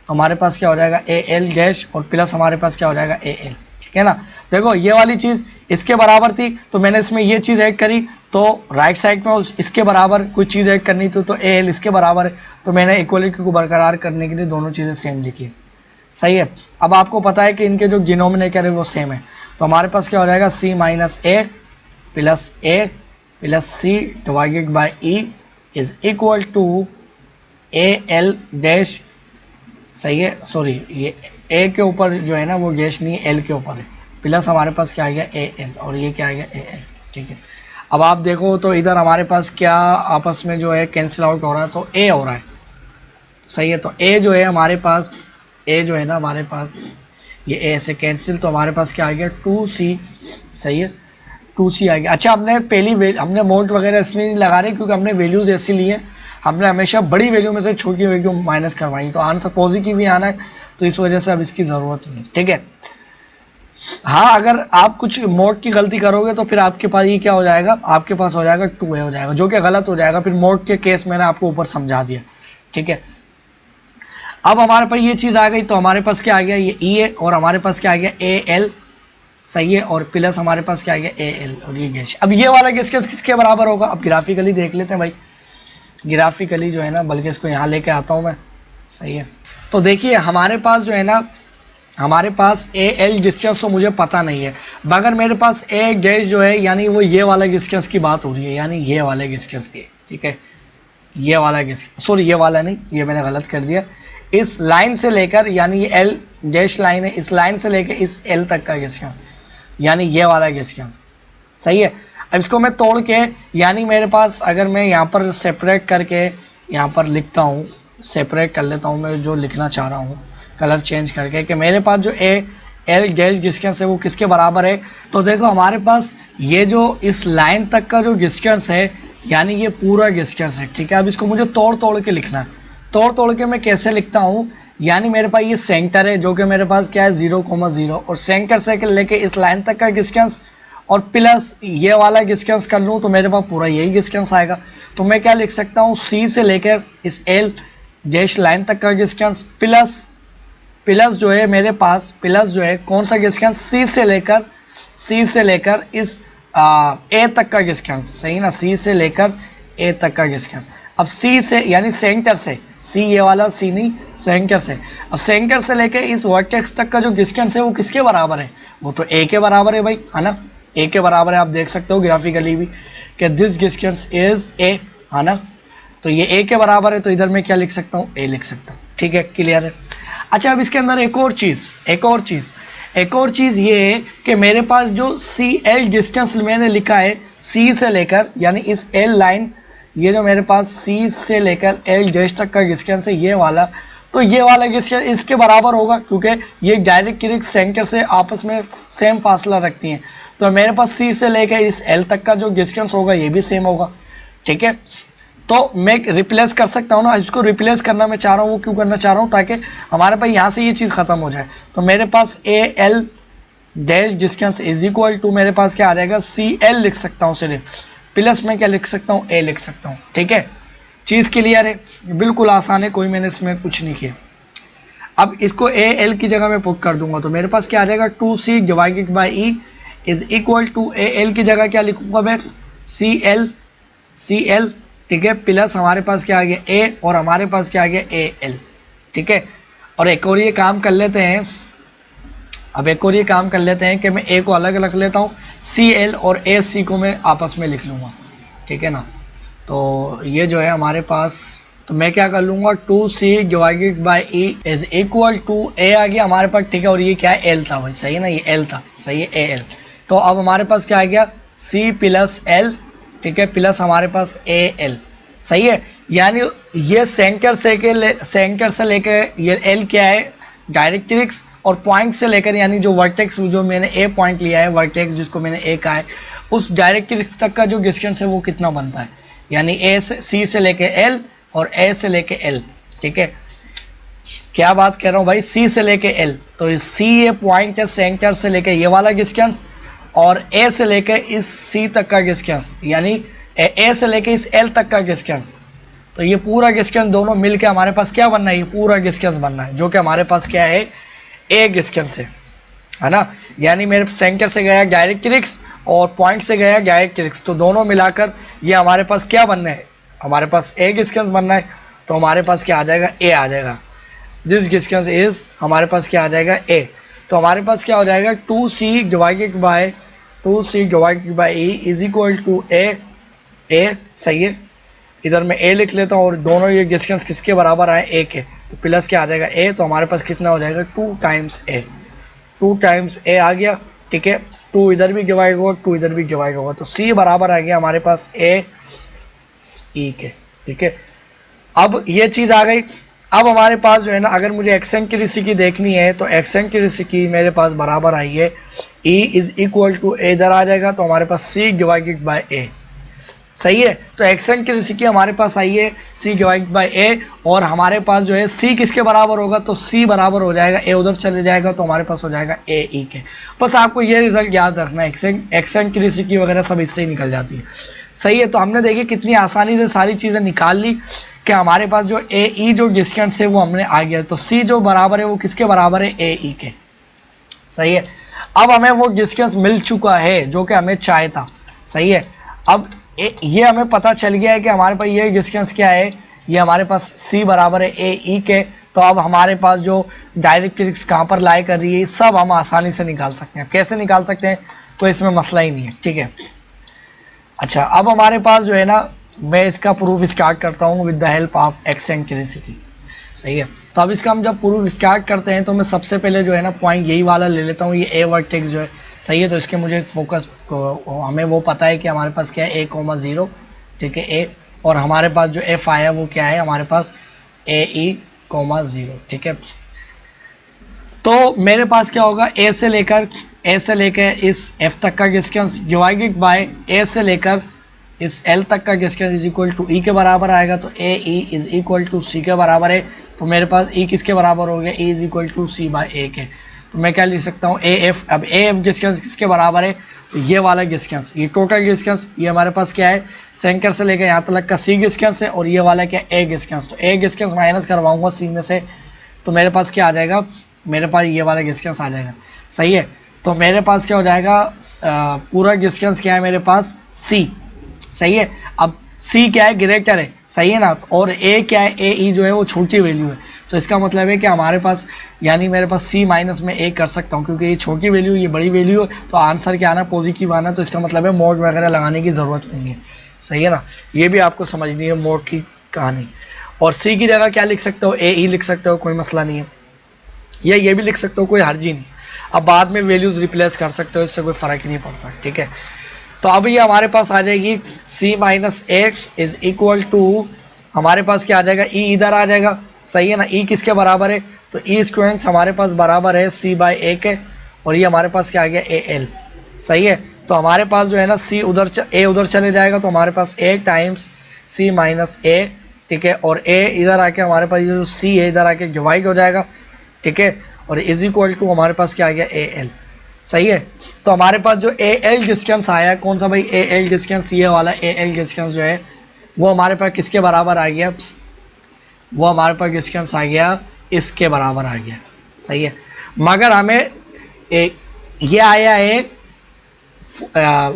हमारे पास क्या हो जाएगा ए एल डैश और प्लस हमारे पास क्या हो जाएगा ए एल। ठीक है ना, देखो ये वाली चीज़ इसके बराबर थी तो मैंने इसमें ये चीज़ ऐड करी, तो राइट साइड में इसके बराबर कोई चीज़ ऐड करनी थी तो ए एल इसके बराबर है, तो मैंने इक्वलिटी को बरकरार करने के लिए दोनों चीज़ें सेम लिखी। सही है, अब आपको पता है कि इनके जो डिनोमिनेटर है वो सेम है, तो हमारे पास क्या हो जाएगा C minus A plus C divided by E is equal to A L dash. सही है, सॉरी ये ए के ऊपर जो है ना वो डैश नहीं है, एल के ऊपर है, प्लस हमारे पास क्या आ गया ए एल और ये क्या आ गया ए एल। ठीक है, अब आप देखो तो इधर हमारे पास क्या आपस में जो है कैंसिल आउट हो रहा है, तो ए हो रहा है। सही है, तो ए जो है हमारे पास, ए जो है ना हमारे पास ये ए से कैंसिल, तो हमारे पास क्या आ गया 2c। सही है, 2c आ गया। अच्छा, हमने मोड वगैरह इसलिए नहीं लगा रहे क्योंकि हमने वैल्यूज ऐसी ली है, हमने हमेशा बड़ी वैल्यू में से छोटी वैल्यू माइनस करवाई, तो आंसर पॉजिटिव ही आना है, तो इस वजह से अब इसकी ज़रूरत नहीं है। ठीक है, हाँ अगर आप कुछ मोड की गलती करोगे तो फिर आपके पास ये क्या हो जाएगा, आपके पास हो जाएगा 2a हो जाएगा, जो कि गलत हो जाएगा। फिर मोड के केस मैंने आपको ऊपर समझा दिया। ठीक है, अब हमारे पास ये चीज़ आ गई, तो हमारे पास क्या आ गया ये ई है और हमारे पास क्या आ गया ए एल। सही है, और प्लस हमारे पास क्या आ गया ए एल और ये गैस। अब ये वाला गैस किसके बराबर होगा, अब ग्राफिकली देख लेते हैं भाई, ग्राफिकली जो है ना, बल्कि इसको यहाँ लेके आता हूँ मैं। सही है, तो देखिए हमारे पास जो है ना, हमारे पास ए एल डिस्टेंस तो मुझे पता नहीं है, मगर मेरे पास ए डैश जो है यानी वो ये वाला डिस्टेंस की बात हो रही है, यानी ये वाले डिस्टेंस की। ठीक है, ये वाला डिस्टेंस, सॉरी ये वाला नहीं, ये मैंने गलत कर दिया, इस लाइन से लेकर यानी ये एल डैश लाइन है, इस लाइन से लेकर इस एल तक का डिस्टेंस यानी ये वाला डिस्टेंस। सही है, अब इसको मैं तोड़ के यानी मेरे पास अगर मैं यहाँ पर सेपरेट करके यहाँ पर लिखता हूँ, सेपरेट कर लेता हूँ मैं जो लिखना चाह रहा हूँ कलर चेंज करके, कि मेरे पास जो ए एल डैश डिस्टेंस है वो किसके बराबर है, तो देखो हमारे पास ये जो इस लाइन तक का जो डिस्टेंस है यानी ये पूरा डिस्टेंस है। ठीक है, अब इसको मुझे तोड़ के लिखना है। तोड़ के मैं कैसे लिखता हूँ, यानी मेरे पास ये सेंटर है जो कि मेरे पास क्या है 0,0 और सेंटर से लेके इस लाइन तक का डिस्टेंस और प्लस ये वाला डिस्टेंस कर लूँ तो मेरे पास पूरा यही डिस्टेंस आएगा। तो मैं क्या लिख सकता हूँ, सी से लेकर इस एल डैश लाइन तक का डिस्टेंस प्लस जो है मेरे पास, प्लस जो है कौन सा डिस्टेंस, सी से लेकर इस ए तक का डिस्टेंस। सही ना, सी से लेकर ए तक का डिस्टेंस। अब सी से यानी सेंटर से, सी ये वाला सी नहीं, सेंटर से, अब सेंटर से लेके इस वर्टेक्स तक का जो डिस्टेंस है वो किसके बराबर है, वो तो ए के बराबर है भाई, है ना, ए के बराबर है। आप देख सकते हो ग्राफिकली भी कि दिस डिस्टेंस इज ए, है ना, तो ये ए के बराबर है, तो इधर मैं क्या लिख सकता हूँ, ए लिख सकता हूँ। ठीक है, क्लियर है। अच्छा, अब इसके अंदर एक और चीज़ एक और चीज़ ये है कि मेरे पास जो सी एल डिस्टेंस मैंने लिखा है सी से लेकर, यानी इस एल लाइन, ये जो मेरे पास सी से लेकर एल डैश तक का डिस्टेंस है ये वाला, तो ये वाला डिस्टेंस इसके बराबर होगा क्योंकि ये डायरेक्ट किरिक सेंटर से आपस में सेम फासला रखती हैं। तो मेरे पास सी से लेकर इस एल तक का जो डिस्टेंस होगा ये भी सेम होगा, ठीक है। तो मैं रिप्लेस कर सकता हूँ ना, इसको रिप्लेस करना मैं चाह रहा हूँ, वो क्यों करना चाह रहा हूँ, ताकि हमारे पास यहाँ से ये चीज़ खत्म हो जाए। तो मेरे पास A L dash distance is equal to मेरे पास क्या आ जाएगा, सी एल लिख सकता हूँ सिर्फ, प्लस में क्या लिख सकता हूँ, ए लिख सकता हूँ, ठीक है। चीज़ क्लियर है, बिल्कुल आसान है, कोई मैंने इसमें कुछ नहीं किया। अब इसको ए एल की जगह में पुट कर दूंगा तो मेरे पास क्या आ जाएगा, 2c divided by E is equal to A L की जगह क्या लिखूंगा मैं, सी एल, ठीक है, प्लस हमारे पास क्या आ गया ए और हमारे पास क्या आ गया ए एल, ठीक है। और एक और ये काम कर लेते हैं, अब एक और ये काम कर लेते हैं कि मैं ए को अलग रख लेता हूँ, सी एल और ए सी को मैं आपस में लिख लूँगा, ठीक है ना। तो ये जो है हमारे पास, तो मैं क्या कर लूँगा, 2c divided by E is equal to A आ गया हमारे पास, ठीक है। और ये क्या है, एल था भाई, सही है ना, ये एल था, सही है, ए एल। तो अब हमारे पास क्या आ गया, c प्लस एल, ठीक है, प्लस हमारे पास ए एल, सही है। यानी ये सेंटर से लेके ये एल क्या है, डायरेक्ट्रिक्स, और पॉइंट से लेकर यानी जो वर्टेक्स, जो मैंने ए पॉइंट लिया है, वर्टेक्स जिसको मैंने ए कहा है, उस डायरेक्ट्रिक्स तक का जो डिस्टेंस है वो कितना बनता है, यानी ए से सी से लेके एल और ए से लेके एल, ठीक है। क्या बात कर रहा हूँ भाई, सी से लेके एल, तो सी ये पॉइंट है सेंटर से लेके ये वाला डिस्टेंस, और ए से लेके इस सी तक का डिस्टेंस, यानी ए से लेके इस एल तक का डिस्टेंस। तो ये पूरा डिस्टेंस दोनों मिलके हमारे पास क्या बनना है, ये पूरा डिस्टेंस बनना है, जो कि हमारे पास क्या है, ए डिस्टेंस है ना। यानी मेरे सेंटर से गया डायरेक्ट्रिक्स और पॉइंट से गया डायरेक्ट्रिक्स, तो दोनों मिलाकर ये हमारे पास क्या बनना है, हमारे पास ए डिस्टेंस बनना है। तो हमारे पास क्या आ जाएगा, ए आ जाएगा, दिस डिस्टेंस इज हमारे पास क्या आ जाएगा, ए। तो हमारे पास क्या हो जाएगा, 2c divided by E is equal to A, सही है। इधर मैं ए लिख लेता हूँ और दोनों ये डिस्टेंस किसके बराबर आए, ए के, तो प्लस क्या आ जाएगा ए, तो हमारे पास कितना हो जाएगा, 2 टाइम्स ए आ गया, ठीक है। 2 इधर भी डिवाइड होगा, 2 इधर भी डिवाइड होगा, तो c बराबर आ गया हमारे पास ए ई के, ठीक है। अब ये चीज़ आ गई। अब हमारे पास जो है ना, अगर मुझे एक्सेंट्रिसिटी देखनी है तो एक्सेंट्रिसिटी मेरे पास बराबर आई है, ई इज इक्वल टू ए इधर आ जाएगा, तो हमारे पास c डिवाइडेड बाय ए, सही है। तो एक्सेंट्रिसिटी हमारे पास आई है c डिवाइड बाय ए, और हमारे पास जो है c किसके बराबर होगा, तो c बराबर हो जाएगा ए उधर चले जाएगा, तो हमारे पास हो जाएगा ए ई के। बस आपको ये रिजल्ट याद रखना है, एक्सेंट्रिसिटी वगैरह सब इससे ही निकल जाती है, सही है। तो हमने देखिए कितनी आसानी से सारी चीज़ें निकाल ली कि हमारे पास जो ए ई जो डिस्टेंस है वो हमने आ गया, तो c जो बराबर है वो किसके बराबर है, ए ई के, सही है। अब हमें वो डिस्टेंस मिल चुका है जो कि हमें चाहिए था, सही है। अब ये हमें पता चल गया है कि हमारे पास ये डिस्टेंस क्या है, ये हमारे पास c बराबर है ए ई के। तो अब हमारे पास जो डायरेक्ट्रिक्स कहाँ पर लाई कर रही है, सब हम आसानी से निकाल सकते हैं। कैसे निकाल सकते हैं, तो इसमें मसला ही नहीं है, ठीक है। अच्छा, अब हमारे पास जो है ना, मैं इसका प्रूफ स्टार्ट करता हूँ with the help of eccentricity, सही है। तो अब इसका हम जब प्रूफ स्टार्ट करते हैं तो मैं सबसे पहले जो है ना पॉइंट यही वाला ले लेता हूँ, ये ए वर्टेक्स जो है, सही है। तो इसके मुझे फोकस, हमें वो पता है कि हमारे पास क्या है, a,0, ठीक है, ए, और हमारे पास जो एफ आया वो क्या है, हमारे पास AE,0, ठीक है। तो मेरे पास क्या होगा, ए से लेकर इस एफ तक का डिस्टेंस डिवाइडेड बाय ए से लेकर इस एल तक का डिस्टेंस इज इक्वल टू ई के बराबर आएगा। तो ए ई इज इक्वल टू सी के बराबर है, तो मेरे पास ई किसके बराबर हो गया, E is equal to C by A के। तो मैं क्या लिख सकता हूँ, ए एफ। अब ए एफ डिस्टेंस किसके बराबर है, तो ये वाला डिस्टेंस, ये टोटल डिस्टेंस, ये हमारे पास क्या है, सेंटर से लेकर यहाँ तक का सी डिस्टेंस है, और ये वाला क्या है, ए डिस्टेंस। तो ए डिस्टेंस माइनस करवाऊंगा सी में से, तो मेरे पास क्या आ जाएगा, मेरे पास ये वाला डिस्टेंस आ जाएगा, सही है। तो मेरे पास क्या हो जाएगा, पूरा डिस्टेंस क्या है मेरे पास, सी, सही है। अब c क्या है, ग्रेटर है, सही है ना, और a क्या है, ए ई जो है वो छोटी वैल्यू है। तो इसका मतलब है कि हमारे पास, यानी मेरे पास c माइनस में a कर सकता हूँ, क्योंकि ये छोटी वैल्यू, ये बड़ी वैल्यू है, तो आंसर क्या आना, पॉजिटिव आना। तो इसका मतलब है मोड वगैरह लगाने की ज़रूरत नहीं है, सही है ना। ये भी आपको समझनी है मोड की कहानी। और c की जगह क्या लिख सकते हो, ए ई लिख सकते हो, कोई मसला नहीं है। या ये भी लिख सकते हो, कोई हर्ज ही नहीं। अब बाद में वैल्यूज रिप्लेस कर सकते हो, इससे कोई फर्क ही नहीं पड़ता, ठीक है। तो अब ये हमारे पास आ जाएगी c minus X is equal to, हमारे पास क्या आ जाएगा, e इधर आ जाएगा, सही है ना। e किसके बराबर है, तो e स्क्वायर हमारे पास बराबर है c बाई ए के, और ये हमारे पास क्या आ गया ए एल, सही है। तो हमारे पास जो है ना c उधर a उधर चले जाएगा, तो हमारे पास a टाइम्स c माइनस ए, ठीक है, और a इधर आके हमारे पास जो c है इधर आके डिवाइड हो जाएगा, ठीक है, और इज इक्वल टू हमारे पास क्या आ गया ए एल, सही है। तो हमारे पास जो ए एल डिस्टेंस आया है, कौन सा भाई, ए एल डिस्टेंस, ये वाला ए एल डिस्टेंस जो है वो हमारे पास किसके बराबर आ गया, वो हमारे पास डिस्टेंस आ गया इसके बराबर आ गया, सही है। मगर हमें ये आया है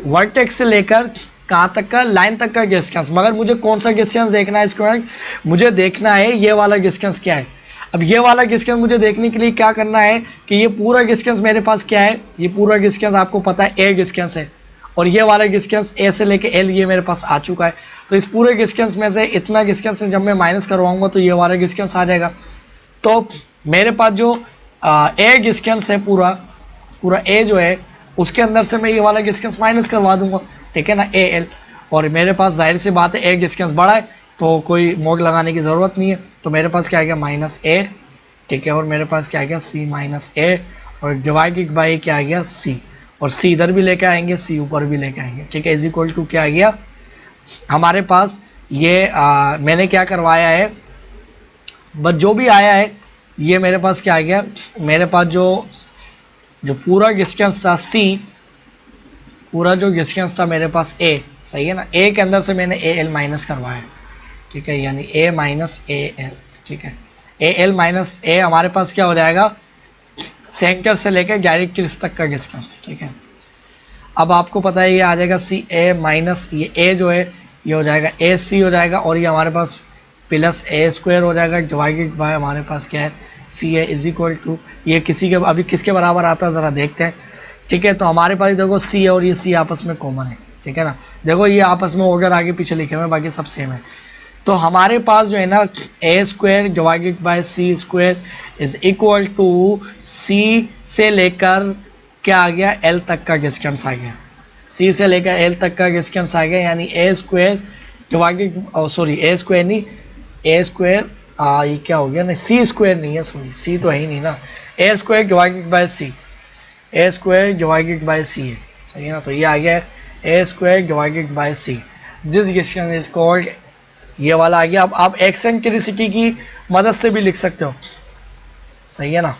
वर्टेक्स से लेकर कहाँ तक का, लाइन तक का डिस्टेंस, मगर मुझे कौन सा डिस्टेंस देखना है स्टूडेंट, मुझे देखना है ये वाला डिस्टेंस क्या है। अब ये वाला डिस्टेंस मुझे देखने के लिए क्या करना है कि ये पूरा डिस्टेंस मेरे पास क्या है, ये पूरा डिस्टेंस आपको पता है ए डिस्टेंस है, और ये वाला डिस्टेंस ए से लेके एल ये मेरे पास आ चुका है। तो इस पूरे डिस्टेंस में से इतना डिस्टेंस जब मैं माइनस करवाऊंगा तो ये वाला डिस्टेंस आ जाएगा। तो मेरे पास जो ए डिस्टेंस है पूरा पूरा ए जो है उसके अंदर से मैं ये वाला डिस्टेंस माइनस करवा दूंगा, ठीक है ना, ए एल। और मेरे पास जाहिर सी बात है ए डिस्टेंस बड़ा है तो कोई मोड लगाने की ज़रूरत नहीं है, तो मेरे पास क्या आ गया माइनस ए, ठीक है, और मेरे पास क्या आ गया सी माइनस ए, और डिवाइडेड बाई क्या आ गया सी, और सी इधर भी लेके आएंगे सी ऊपर भी लेके आएंगे, ठीक है, इज इक्वल टू क्या आ गया हमारे पास ये मैंने क्या करवाया है, बस जो भी आया है ये मेरे पास क्या आ गया, मेरे पास जो पूरा डिस्टेंस था सी, पूरा जो डिस्टेंस था मेरे पास ए, सही है ना, ए के अंदर से मैंने ए एल माइनस करवाया, ठीक है, यानी ए माइनस ए एल, ठीक है, ए एल माइनस ए हमारे पास क्या हो जाएगा, सेंटर से लेकर डायरेक्ट्रिक्स तक का डिस्टेंस, ठीक है। अब आपको पता है ये आ जाएगा सी ए माइनस ये ए जो है ये हो जाएगा ए सी हो जाएगा, और ये हमारे पास प्लस ए स्क्वायर हो जाएगा डिवाइडेड बाय हमारे पास क्या है सी ए इज इक्वल टू, ये किसी के अभी किसके बराबर आता है ज़रा देखते हैं, ठीक है। तो हमारे पास देखो सी और ये सी आपस में कॉमन है, ठीक है ना, देखो ये आपस में ऑर्डर आगे पीछे लिखे हुए हैं, बाकी सब सेम है। तो हमारे पास जो है ना A square divided by C square is equal to C से लेकर क्या आ गया एल तक का डिस्टेंस आ गया, सी से लेकर एल तक का डिस्टेंस आ गया, यानी ए स्क्वायर डिवाइडेड सॉरी ए स्क्वायर नहीं ए स्क्वायर ये क्या हो गया, नहीं सी स्क्वायर नहीं है, सॉरी सी तो है ही नहीं ना, A square divided by C, A square divided by C है, सही है ना। तो ये आ गया A square divided by C, this distance is called, ये वाला आ गया। अब आप एक्सेंट्रिसिटी की मदद से भी लिख सकते हो, सही है ना,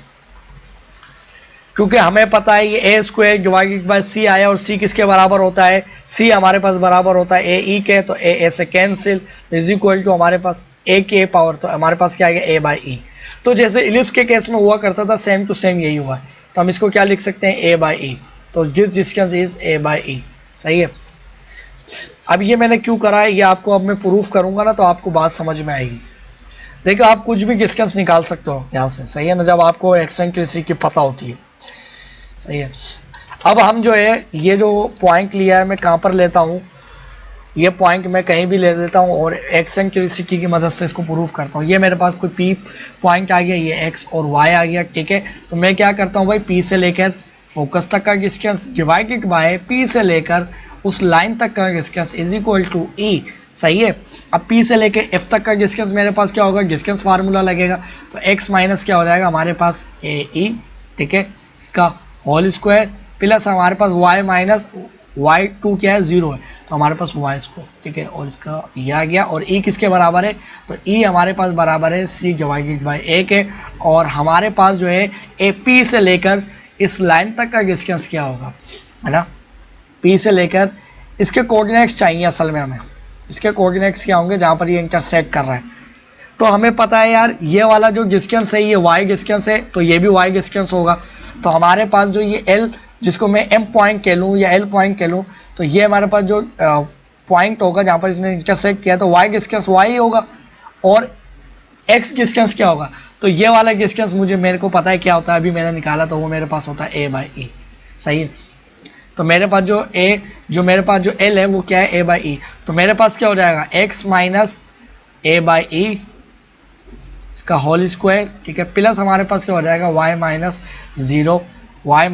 क्योंकि हमें पता है ये ए स्क्वायर डिवाइडेड बाय सी आया, और सी किसके बराबर होता है, सी हमारे पास बराबर होता है ए ई के, तो ए से कैंसिल इज इक्वल टू हमारे पास ए की पावर, तो हमारे पास क्या आ गया ए बाई ई। तो जैसे इलिप्स के केस में हुआ करता था सेम टू सेम यही हुआ है, तो हम इसको क्या लिख सकते हैं ए बाई ई, तो this distance is A by E, सही है। अब ये मैंने क्यों करा है ये आपको अब मैं प्रूफ करूंगा ना तो आपको बात समझ में आएगी। देखो आप कुछ भी डिस्टेंस निकाल सकते हो यहाँ से, सही है ना, जब आपको एक्सेंट्रिसिटी की पता होती है, सही है। अब हम जो है ये जो पॉइंट लिया है मैं कहाँ पर लेता हूँ, ये पॉइंट मैं कहीं भी ले लेता हूँ और एक्सेंट्रिसिटी की मदद से इसको प्रूफ करता हूँ। ये मेरे पास कोई पी पॉइंट आ गया, ये एक्स और वाई आ गया, ठीक है। तो मैं क्या करता हूँ भाई, पी से लेकर फोकस तक का डिस्टेंस डिवाइडेड बाय पी से लेकर उस लाइन तक का डिस्टेंस इज इक्वल टू ई, सही है। अब P से लेके F तक का डिस्टेंस मेरे पास क्या होगा, डिस्टेंस फार्मूला लगेगा, तो x माइनस क्या हो जाएगा हमारे पास ए ई, ठीक है, इसका होल स्क्वायर प्लस हमारे पास y माइनस y2 क्या है 0 है, तो हमारे पास y स्क्वायर, ठीक है, और इसका ये आ गया। और e किसके बराबर है, तो e हमारे पास बराबर है c डिवाइडेड बाई a के, और हमारे पास जो है ए P से लेकर इस लाइन तक का डिस्टेंस क्या होगा, है ना, P से लेकर इसके कोऑर्डिनेट्स चाहिए असल में हमें, इसके कोऑर्डिनेट्स क्या होंगे जहाँ पर ये इंटरसेक्ट कर रहा है। तो हमें पता है यार ये वाला जो डिस्टेंस है ये y डिस्टेंस है, तो ये भी y डिस्टेंस होगा। तो हमारे पास जो ये L जिसको मैं M पॉइंट कह लूँ या L पॉइंट कह लूँ, तो ये हमारे पास जो पॉइंट होगा जहाँ पर इसने इंटरसेक्ट किया, तो y डिस्टेंस y ही होगा, और x डिस्टेंस क्या होगा, तो ये वाला डिस्टेंस मुझे मेरे को पता है क्या होता है, अभी मैंने निकाला, तो वो मेरे पास होता है a बाई ई, सही है। तो मेरे पास जो मेरे पास जो L है वो क्या है a बाई ई, तो मेरे पास क्या हो जाएगा x minus a by E इसका होल स्क्वायर, ठीक है, प्लस हमारे पास क्या हो जाएगा y minus 0, y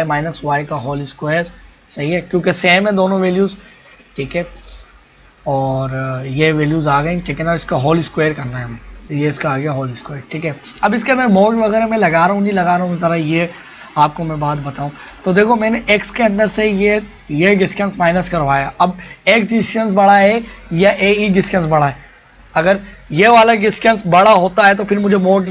minus Y का होल स्क्वायर, सही है, क्योंकि सेम है दोनों वैल्यूज़, ठीक है, और ये वैल्यूज़ आ गई, ठीक है ना। इसका होल स्क्वायर करना है हमें, ये इसका आ गया होल स्क्वायर, ठीक है। अब इसके अंदर मोड वगैरह मैं लगा रहा हूँ नहीं लगा रहा हूँ, तरह ये आपको मैं बात बताऊं तो देखो, मैंने x के अंदर से ये डिस्टेंस माइनस करवाया। अब x डिस्टेंस बड़ा है या ए डिस्टेंस बड़ा है? अगर ये वाला डिस्टेंस बड़ा होता है तो फिर मुझे मोड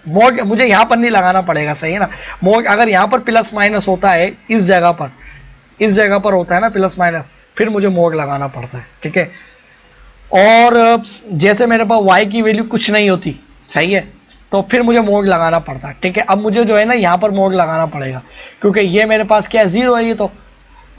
मोड मुझे यहाँ पर नहीं लगाना पड़ेगा, सही है ना। मोड अगर यहाँ पर प्लस माइनस होता है, इस जगह पर होता है ना प्लस माइनस, फिर मुझे मोड लगाना पड़ता है, ठीक है। और जैसे मेरे पास y की वैल्यू कुछ नहीं होती, सही है, तो फिर मुझे मोड लगाना पड़ता है, ठीक है। अब मुझे जो है ना यहाँ पर मोड लगाना पड़ेगा, क्योंकि ये मेरे पास क्या है, 0 है, ये तो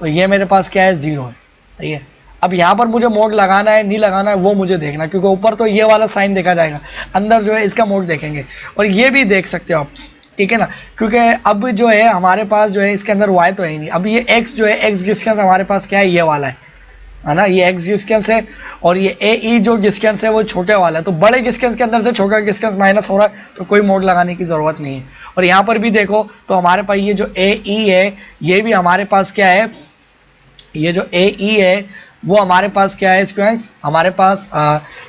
ये मेरे पास क्या है, 0 है, सही है। अब यहाँ पर मुझे मोड लगाना है नहीं लगाना है वो मुझे देखना, क्योंकि ऊपर तो ये वाला साइन देखा जाएगा, अंदर जो है इसका मोड देखेंगे, और ये भी देख सकते हो आप, ठीक है ना। क्योंकि अब जो है हमारे पास जो है इसके अंदर y तो है ही नहीं, अब ये x जो है, x डिस्टेंस हमारे पास क्या है, ये वाला है ना, ये x डिस्टेंस है, और ये ए जो डिस्टेंस है वो छोटे वाला है, तो बड़े डिस्टेंस के अंदर से छोटा डिस्टेंस माइनस हो रहा है, तो कोई मोड लगाने की ज़रूरत नहीं है। और यहाँ पर भी देखो तो हमारे पास ये जो ए है, ये भी हमारे पास क्या है, ये जो ए है वो हमारे पास क्या है स्टूडेंट्स, हमारे पास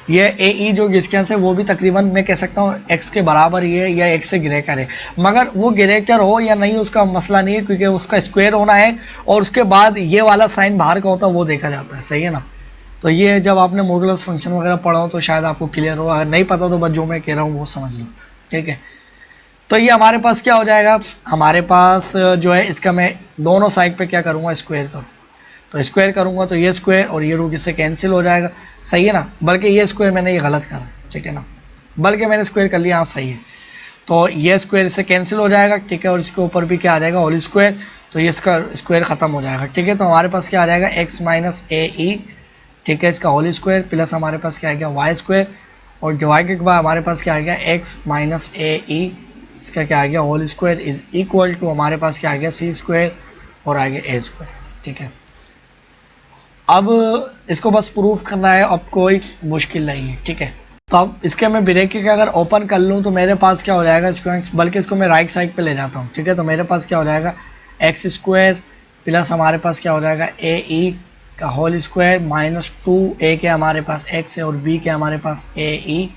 ये ए जो डिस्टेंस है वो भी तकरीबन मैं कह सकता हूँ x के बराबर ही है या x से ग्रेटर है। मगर वो ग्रेटर हो या नहीं उसका मसला नहीं है, क्योंकि उसका स्क्वायर होना है, और उसके बाद ये वाला साइन बाहर का होता है वो देखा जाता है, सही है ना। तो ये जब आपने मॉडुलस फंक्शन वगैरह पढ़ा हो तो शायद आपको क्लियर हो, अगर नहीं पता तो बस जो मैं कह रहा हूँ वो समझ लो, ठीक है। तो ये हमारे पास क्या हो जाएगा, हमारे पास जो है इसका मैं दोनों साइड पे क्या करूँगा, स्क्वायर करूँ, तो स्क्वायर करूंगा तो ये स्क्वायर और ये रूट इससे कैंसिल हो जाएगा, सही है ना। बल्कि ये स्क्वायर मैंने ये गलत करा, ठीक है ना, बल्कि मैंने स्क्वायर कर लिया, हाँ सही है। तो ये स्क्वायर इससे कैंसिल हो जाएगा, ठीक है, और इसके ऊपर भी क्या आ जाएगा, होल स्क्वायर, तो ये इसका स्क्वायर खत्म हो जाएगा, ठीक है। तो हमारे पास क्या आ जाएगा, x माइनस ए ई, ठीक है, इसका होल स्क्वायर प्लस हमारे पास क्या आ गया, वाई स्क्वायर, और डिवाइड के बाद हमारे पास क्या आ गया, x माइनस ए ई, इसका क्या आ गया, whole square is equal to हमारे पास क्या आ गया, सी स्क्वायर और आ गया ए स्क्वायर, ठीक है। अब इसको बस प्रूफ करना है, अब कोई मुश्किल नहीं है, ठीक है। तो अब इसके मैं ब्रेकेट का अगर ओपन कर लूँ तो मेरे पास क्या हो जाएगा स्टूडेंट्स, बल्कि इसको मैं राइट साइड पे ले जाता हूँ, ठीक है। तो मेरे पास क्या हो जाएगा, एक्स स्क्वायर प्लस हमारे पास क्या हो जाएगा, ए ई का होल स्क्वायर माइनस 2a के हमारे पास x है और b के हमारे पास ए ई,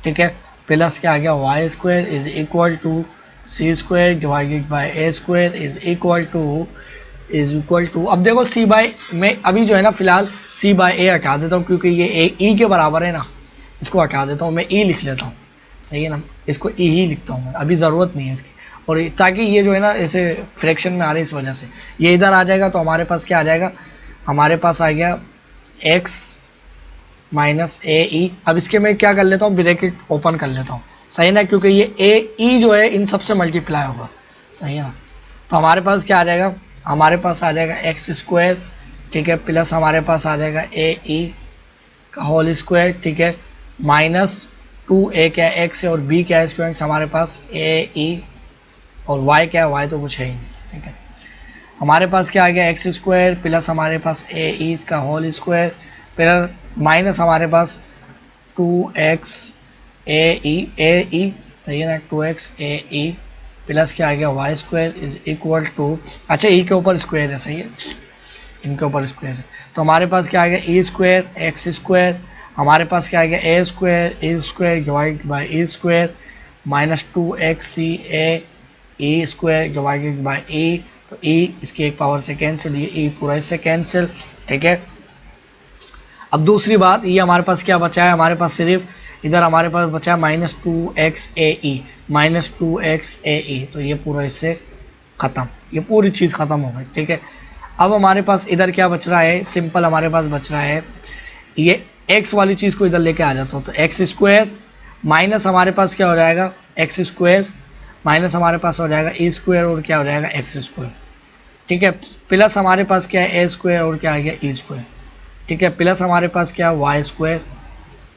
ठीक है, प्लस क्या आ गया, Y square is equal to C square divided by A square is equal to अब देखो c बाई, मैं अभी जो है ना फिलहाल c बाई ए हटा देता हूँ, क्योंकि ये ए ई के बराबर है ना, इसको हटा देता हूँ, मैं ई लिख लेता हूँ, सही है ना, इसको ई ही लिखता हूँ मैं, अभी ज़रूरत नहीं है इसकी, और ताकि ये जो है ना ऐसे फ्रैक्शन में आ रही है, इस वजह से ये इधर आ जाएगा, तो हमारे पास क्या आ जाएगा, हमारे पास आ गया x माइनस ए ई। अब इसके मैं क्या कर लेता हूँ, ब्रैकेट ओपन कर लेता हूँ, सही ना, क्योंकि ये ए ई जो है इन सबसे मल्टीप्लाई होगा, सही है ना। तो हमारे पास क्या आ जाएगा, हमारे पास आ जाएगा एक्स स्क्वायर, ठीक है, प्लस हमारे पास आ जाएगा ए ई का होल स्क्वायर, ठीक है, माइनस 2a क्या है, x है, और b क्या है स्टूडेंट्स, हमारे पास ए ई, और y क्या है, y तो कुछ है ही नहीं, ठीक है। हमारे पास क्या आ गया, एक्स स्क्वायर प्लस हमारे पास ए ई का होल स्क्वायर प्लस माइनस हमारे पास 2x ए ई, सही है ना, 2x ए ई प्लस क्या आ गया, Y square is equal to, अच्छा ई के ऊपर स्क्वायर है, सही है, इनके ऊपर स्क्वायर है, तो हमारे पास क्या आ गया, ई स्क्वायर एक्स स्क्वायर, हमारे पास क्या आ गया, A square divide by E square minus 2x C A square divided by A, तो e इसकी एक पावर से कैंसिल, ये e पूरा इससे कैंसिल, ठीक है। अब दूसरी बात, ये हमारे पास क्या बचा है, हमारे पास सिर्फ इधर हमारे पास बचा है माइनस 2x ए ई, तो ये पूरा इससे ख़त्म, ये पूरी चीज़ ख़त्म हो गई, ठीक है। अब हमारे पास इधर क्या बच रहा है, सिंपल हमारे पास बच रहा है, ये x वाली चीज़ को इधर लेके आ जाता हूँ, तो एक्स स्क्वायर माइनस हमारे पास क्या हो जाएगा, एक्स स्क्वायर माइनस हमारे पास हो जाएगा ए स्क्वायर और क्या हो जाएगा, एक्स स्क्वायर, ठीक है, प्लस हमारे पास क्या है, ए स्क्वायर और क्या आ गया, ई स्क्वायर, ठीक है, प्लस हमारे पास क्या है, वाई स्क्वायर,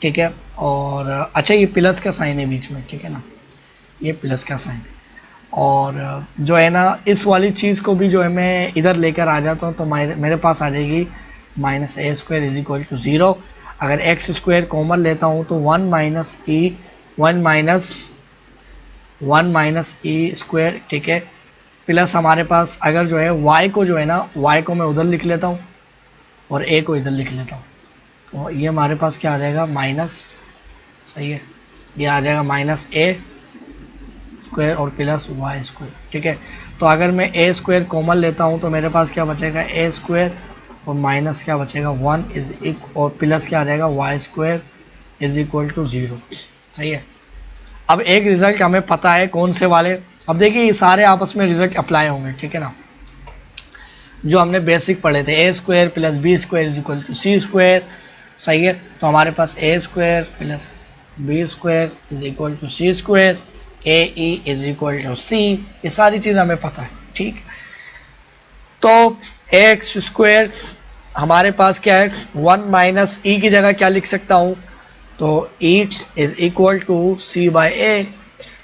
ठीक है, और अच्छा ये प्लस का साइन है बीच में, ठीक है ना, ये प्लस का साइन है, और जो है ना इस वाली चीज़ को भी जो है मैं इधर लेकर आ जाता हूँ, तो मेरे पास आ जाएगी minus A square is equal to 0। अगर एक्स स्क्वायर कॉमन लेता हूँ तो 1 माइनस ई स्क्वायर, ठीक है, प्लस हमारे पास अगर जो है y को जो है ना, y को मैं उधर लिख लेता हूँ और a को इधर लिख लेता हूँ, तो ये हमारे पास क्या आ जाएगा माइनस, सही है, ये आ जाएगा माइनस a स्क्वायर और प्लस वाई स्क्वायर, ठीक है। तो अगर मैं a स्क्वायर कॉमन लेता हूँ तो मेरे पास क्या बचेगा a स्क्वायर और माइनस क्या बचेगा 1 इज इक्वल और प्लस क्या आ जाएगा Y square is equal to 0, सही है। अब एक रिजल्ट हमें पता है कौन से वाले, अब देखिए ये सारे आपस में रिजल्ट अप्लाई होंगे, ठीक है ना, जो हमने बेसिक पढ़े थे, A square plus B square is equal to C square, सही है। तो हमारे पास A square plus B square is equal to C square, A E is equal to C, ये सारी चीज़ हमें पता है, ठीक। तो एक्स स्क्वायर हमारे पास क्या है, 1 माइनस ई की जगह क्या लिख सकता हूँ, तो E is equal to C by A,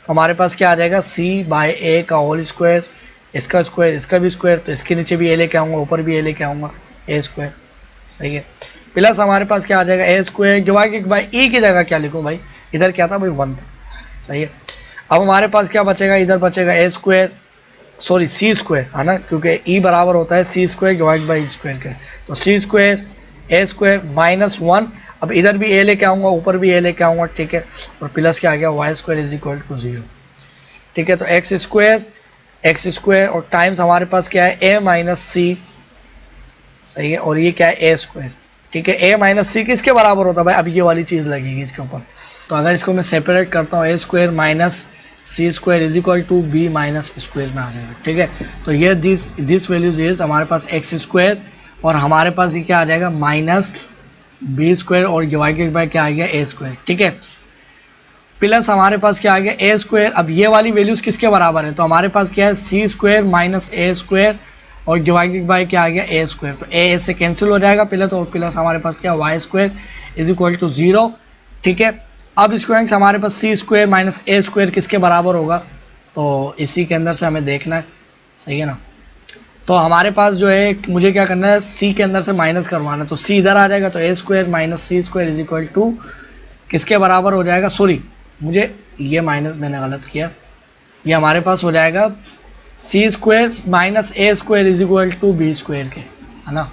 तो हमारे पास क्या आ जाएगा सी बाई ए का होल स्क्वायर, इसका स्क्वायर इसका भी स्क्वायर, तो इसके नीचे भी ए लेके आऊँगा, ऊपर भी ए लेके आऊँगा, ए स्क्वायर, सही है, प्लस हमारे पास क्या आ जाएगा ए स्क्वायर डिवाइडेड बाई ई की जगह क्या लिखूँ भाई, इधर क्या था भाई 1 था, सही है। अब हमारे पास क्या बचेगा, इधर बचेगा A square, sorry C square है ना, क्योंकि ई बराबर होता है C square divide by E square के, तो C square A square minus 1, अब इधर भी ए लेके आऊँगा, ऊपर भी ए लेके आऊँगा, ठीक है, और प्लस क्या आ गया Y square is equal to 0, ठीक है। तो एक्स स्क्वायर और टाइम्स हमारे पास क्या है ए माइनस सी, सही है, और ये क्या है ए स्क्वायर, ठीक है। ए माइनस सी किसके बराबर होता है भाई, अब ये वाली चीज़ लगेगी इसके ऊपर, तो अगर इसको मैं सेपरेट करता हूँ A square minus C square is equal to B minus square में आ जाएगा, ठीक है। तो ये दिस वैल्यूज इज हमारे पास एक्स स्क्वायर और हमारे पास ये क्या आ जाएगा माइनस बी स्क्वायर और डिवाइडेड बाय क्या आ गया ए स्क्वायर, ठीक है, प्लस हमारे पास क्या आ गया ए स्क्वायर। अब ये वाली वैल्यूज किसके बराबर है, तो हमारे पास क्या है C square minus A square और डिवाइडेड बाय क्या आ गया ए स्क्वायर, तो ए से कैंसिल हो जाएगा प्लस, और प्लस हमारे पास क्या Y square is equal to 0, ठीक है। अब स्क्वायर हमारे पास C square minus A square किसके बराबर होगा, तो इसी के अंदर से हमें देखना है, सही है ना। तो हमारे पास जो है मुझे क्या करना है, सी के अंदर से माइनस करवाना है, तो सी इधर आ जाएगा, तो A square minus C square is equal to किसके बराबर हो जाएगा, सॉरी मुझे ये माइनस मैंने गलत किया, ये हमारे पास हो जाएगा C square minus A square is equal to B square के, है ना।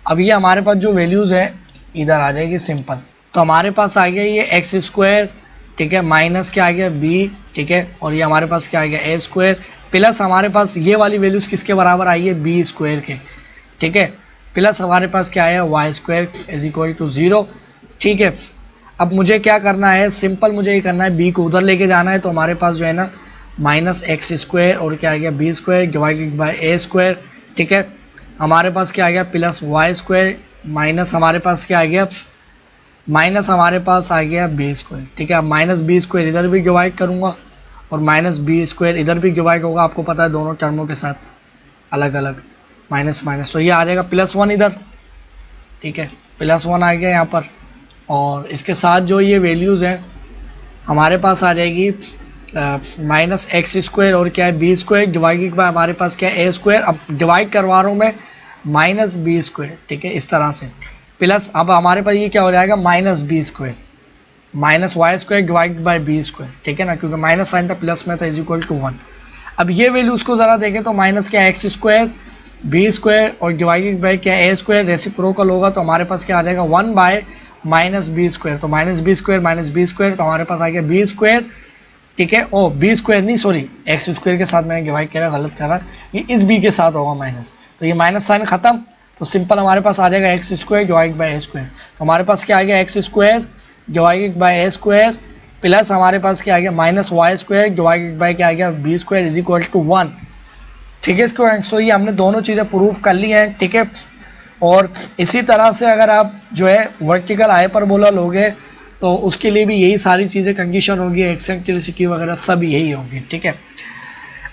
अब ये हमारे पास जो वैल्यूज़ है इधर आ जाएगी सिंपल, तो हमारे पास आ गया ये एक्स स्क्वायर, ठीक है, माइनस क्या आ गया बी, ठीक है, और ये हमारे पास क्या आ गया ए स्क्वायर, प्लस हमारे पास ये वाली वैल्यूज़ किसके बराबर आई है बी स्क्वायर के, ठीक है, प्लस हमारे पास क्या आया Y square is equal to 0, ठीक है। अब मुझे क्या करना है, सिंपल मुझे ये करना है बी को उधर लेके जाना है, तो हमारे पास जो है ना माइनस एक्स स्क्वायर और क्या आ गया B square divided by A square, ठीक है, हमारे पास क्या आ गया प्लस वाई स्क्वायर माइनस हमारे पास क्या आ गया माइनस हमारे पास आ गया बी स्क्वायर, ठीक है। अब माइनस बी स्क्वायर इधर भी डिवाइड करूँगा और माइनस बी स्क्वायर इधर भी डिवाइड होगा, आपको पता है दोनों टर्मों के साथ अलग अलग माइनस माइनस, तो ये आ जाएगा +1 इधर, ठीक है, +1 आ गया यहाँ पर, और इसके साथ जो ये वैल्यूज़ हैं हमारे पास आ जाएगी माइनस एक्स स्क्वायर और क्या है बी स्क्वायर डिवाइडेड बाय हमारे पास क्या है ए स्क्वायर, अब डिवाइड करवा रहा हूँ मैं माइनस बी स्क्वायर, ठीक है, इस तरह से, प्लस अब हमारे पास ये क्या हो जाएगा minus B square minus Y square divide by B square, ठीक है ना, क्योंकि माइनस साइन था प्लस में था इज इक्वल टू 1। अब ये वैल्यू उसको ज़रा देखें तो माइनस क्या एक्स स्क्वायर बी स्क्वायर और डिवाइडेड बाय क्या ए स्क्वायर रेसिप्रोकल होगा, तो हमारे पास क्या आ जाएगा 1 बाय माइनस बी स्क्वायर, तो माइनस बी स्क्वायर तो हमारे पास आ गया बी स्क्वायर, ठीक है, ओ बी स्क्वायर नहीं सॉरी एक्स स्क्वायर के साथ मैंने डिवाइड करा गलत करा, ये इस बी के साथ होगा माइनस, तो ये माइनस साइन खत्म, तो सिंपल हमारे पास आ जाएगा X square divide by A square, तो हमारे पास क्या आ गया X square divided by A square plus हमारे पास क्या आ गया minus Y square divided by क्या आ गया B square is equal to 1, ठीक है। सो ये हमने दोनों चीज़ें प्रूव कर ली हैं, ठीक है। और इसी तरह से अगर आप जो है वर्टिकल हाइपरबोला लोगे तो उसके लिए भी यही सारी चीज़ें कंडीशन होगी, एक्सेंट्रिसिटी वगैरह सब यही होगी, ठीक है।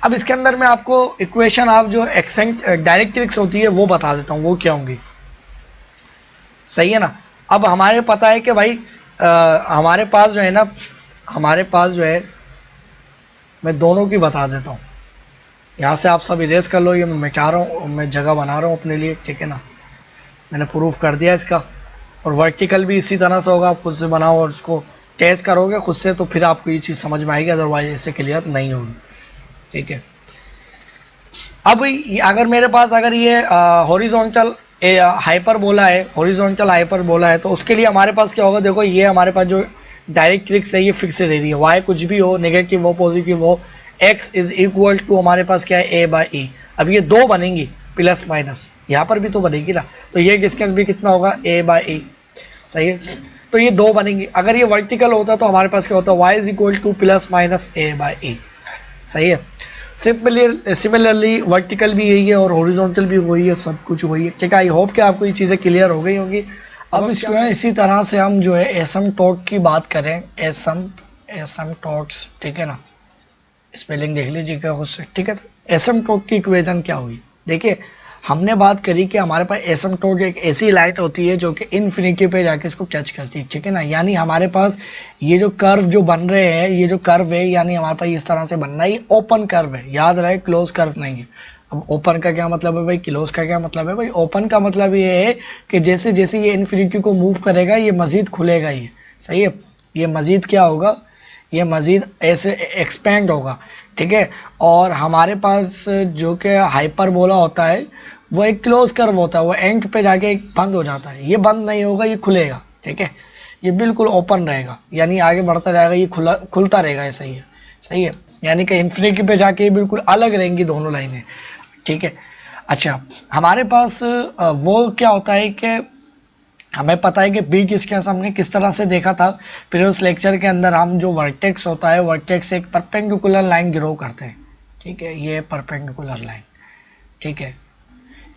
अब इसके अंदर मैं आपको इक्वेशन आप जो डायरेक्ट्रिक्स होती है वो बता देता हूँ वो क्या होंगी, सही है ना। अब हमारे पता है कि भाई हमारे पास जो है मैं दोनों की बता देता हूँ, यहाँ से आप सब इरेज कर लो, ये मैं मिटा रहा हूँ, मैं जगह बना रहा हूँ अपने लिए, ठीक है ना, मैंने प्रूफ कर दिया इसका। और वर्टिकल भी इसी तरह से होगा, आप खुद से बनाओ और उसको टेस्ट करोगे खुद से तो फिर आपको ये चीज़ समझ में आएगी, अदरवाइज इससे क्लियर नहीं होगी। ठीक है, अब अगर मेरे पास अगर ये हॉरिजॉन्टल हाइपरबोला है, हॉरिजॉन्टल हाइपरबोला है, तो उसके लिए हमारे पास क्या होगा, देखो ये हमारे पास जो डायरेक्ट्रिक्स है ये फिक्स रह रही है, वाई कुछ भी हो, नेगेटिव हो पॉजिटिव हो, एक्स इज इक्वल टू हमारे पास क्या है ए बाई ई। अब ये दो बनेंगी प्लस माइनस, यहाँ पर भी तो बनेगी ना, तो ये डिस्टेंस भी कितना होगा ए बाई ई, सही है। तो ये दो बनेंगी, अगर ये वर्टिकल होता तो हमारे पास क्या होता, Y is equal to plus minus A by E, सही है। सिमिलरली वर्टिकल भी यही है और हॉरिजॉन्टल भी वही है, सब कुछ वही है। ठीक है, आई होप कि आपको ये चीज़ें क्लियर हो गई होंगी। अब इसी तरह से हम जो है एसिम्पटोट की बात करें, एसिम्पटोट्स, ठीक है ना, स्पेलिंग देख लीजिएगा खुद से। ठीक है, तो एसिम्पटोट की इक्वेशन क्या हुई, देखिए हमने बात करी कि हमारे पास एसिम्पटोट एक ऐसी लाइट होती है जो कि इन्फिनिटी पे जाके इसको टच करती है। ठीक है ना, यानी हमारे पास ये जो कर्व जो बन रहे हैं, ये जो कर्व है यानी हमारे पास इस तरह से बन रहा है, ये ओपन कर्व है, याद रहे क्लोज कर्व नहीं है। अब ओपन का क्या मतलब है भाई, क्लोज का क्या मतलब है भाई। ओपन का मतलब ये है कि जैसे जैसे ये इन्फिनिटी को मूव करेगा ये मजीद खुलेगा, ये सही है, ये मजीद क्या होगा, ये मजीद ऐसे एक्सपेंड होगा। ठीक है, और हमारे पास जो कि हाइपरबोला होता है वो एक क्लोज कर्व होता है, वो एंड पे जाके बंद हो जाता है, ये बंद नहीं होगा, ये खुलेगा। ठीक है, ये बिल्कुल ओपन रहेगा, यानी आगे बढ़ता जाएगा, ये खुलता रहेगा, ऐसा ही है, सही है, यानी कि इन्फिनिटी पे जाके बिल्कुल अलग रहेंगी दोनों लाइनें। ठीक है, अच्छा हमारे पास वो क्या होता है कि हमें पता है कि बी डिस्टेंस हमने किस तरह से देखा था प्रीवियस लेक्चर के अंदर, हम जो वर्टेक्स होता है वर्टेक्स एक परपेंडिकुलर लाइन ड्रॉ करते हैं। ठीक है, ये परपेंडिकुलर लाइन, ठीक है,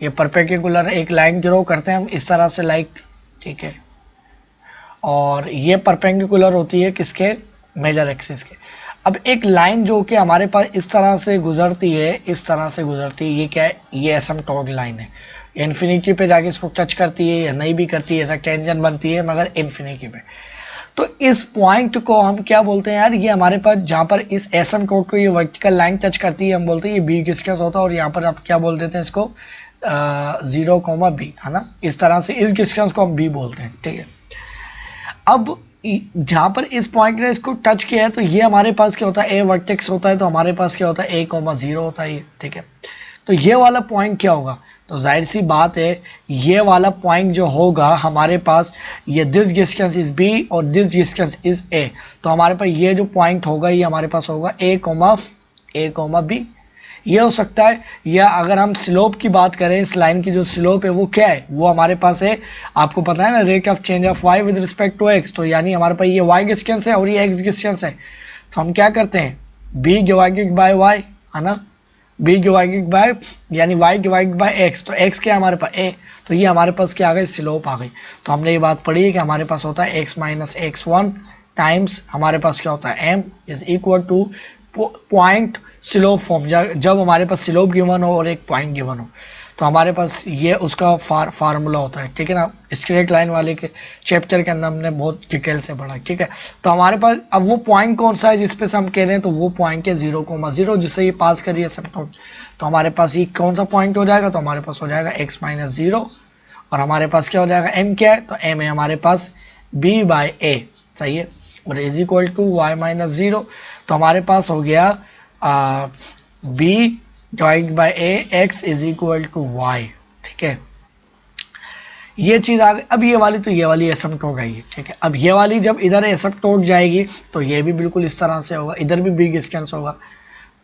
ये परपेंडिकुलर एक लाइन ड्रॉ करते हैं हम इस तरह से, लाइक, ठीक है, और ये परपेंडिकुलर होती है किसके, मेजर एक्सिस के। अब एक लाइन जो कि हमारे पास इस तरह से गुजरती है, इस तरह से गुजरती है, ये क्या है, ये एसिम्पटोट लाइन है, इन्फिनिटी पे जाके इसको टच करती है या नहीं भी करती है, ऐसा टेंजेंट बनती है मगर इन्फिनिटी पे। तो इस पॉइंट को हम क्या बोलते हैं यार, ये हमारे पास जहाँ पर इस एसिम्पटोट को ये वर्टिकल लाइन टच करती है हम बोलते हैं ये बी डिस्टेंस होता है, और यहाँ पर आप क्या बोल देते हैं इसको 0,b, है ना, इस तरह से इस डिस्टेंस को हम बी बोलते हैं। ठीक है, अब जहाँ पर इस पॉइंट ने इसको टच किया है तो ये हमारे पास क्या होता है, ए वर्टेक्स होता है, तो हमारे पास क्या होता है a,0 होता है ये। ठीक है, तो ये वाला पॉइंट क्या होगा, तो जाहिर सी बात है ये वाला पॉइंट जो होगा हमारे पास, ये दिस डिस्टेंस इज b और दिस डिस्टेंस इज a, तो हमारे पास ये जो पॉइंट होगा ये हमारे पास होगा a,b, ये हो सकता है। या अगर हम स्लोप की बात करें, इस लाइन की जो स्लोप है वो क्या है, वो हमारे पास है, आपको पता है ना, rate of change of y with respect to x, तो यानी हमारे पास ये y डिस्टेंस है और ये x डिस्टेंस है, तो हम क्या करते हैं b डिवाइडेड बाय y, है ना, b डिवाइडेड बाय यानी y डिवाइडेड बाय x, तो x क्या है हमारे पास a, तो ये हमारे पास क्या आ गई, स्लोप आ गई। तो हमने ये बात पढ़ी है कि हमारे पास होता है x माइनस x1 टाइम्स हमारे पास क्या होता है m is equal two point slope form, जब हमारे पास स्लोप गिवन हो और एक पॉइंट गिवन हो, तो हमारे पास ये उसका फार्मूला होता है। ठीक है ना, स्ट्रेट लाइन वाले के चैप्टर के अंदर हमने बहुत डिटेल से पढ़ा। ठीक है, तो हमारे पास अब वो पॉइंट कौन सा है जिस पे से हम कह रहे हैं, तो वो पॉइंट है 0,0 जिससे ये पास करिए एसिम्पटोट, तो हमारे पास ये कौन सा पॉइंट हो जाएगा, तो हमारे पास हो जाएगा x माइनस 0, और हमारे पास क्या हो जाएगा m, क्या है, तो m है हमारे पास b बाई a, सही है, और is equal to y minus 0, तो हमारे पास हो गया b divide by a, x is equal to y। ठीक है, ये चीज आ गई। अब ये वाली, तो ये वाली एसिम्पटोट आई है। ठीक है, अब ये वाली जब इधर एसिम्पटोट जाएगी तो ये भी बिल्कुल इस तरह से होगा, इधर भी b डिस्टेंस होगा,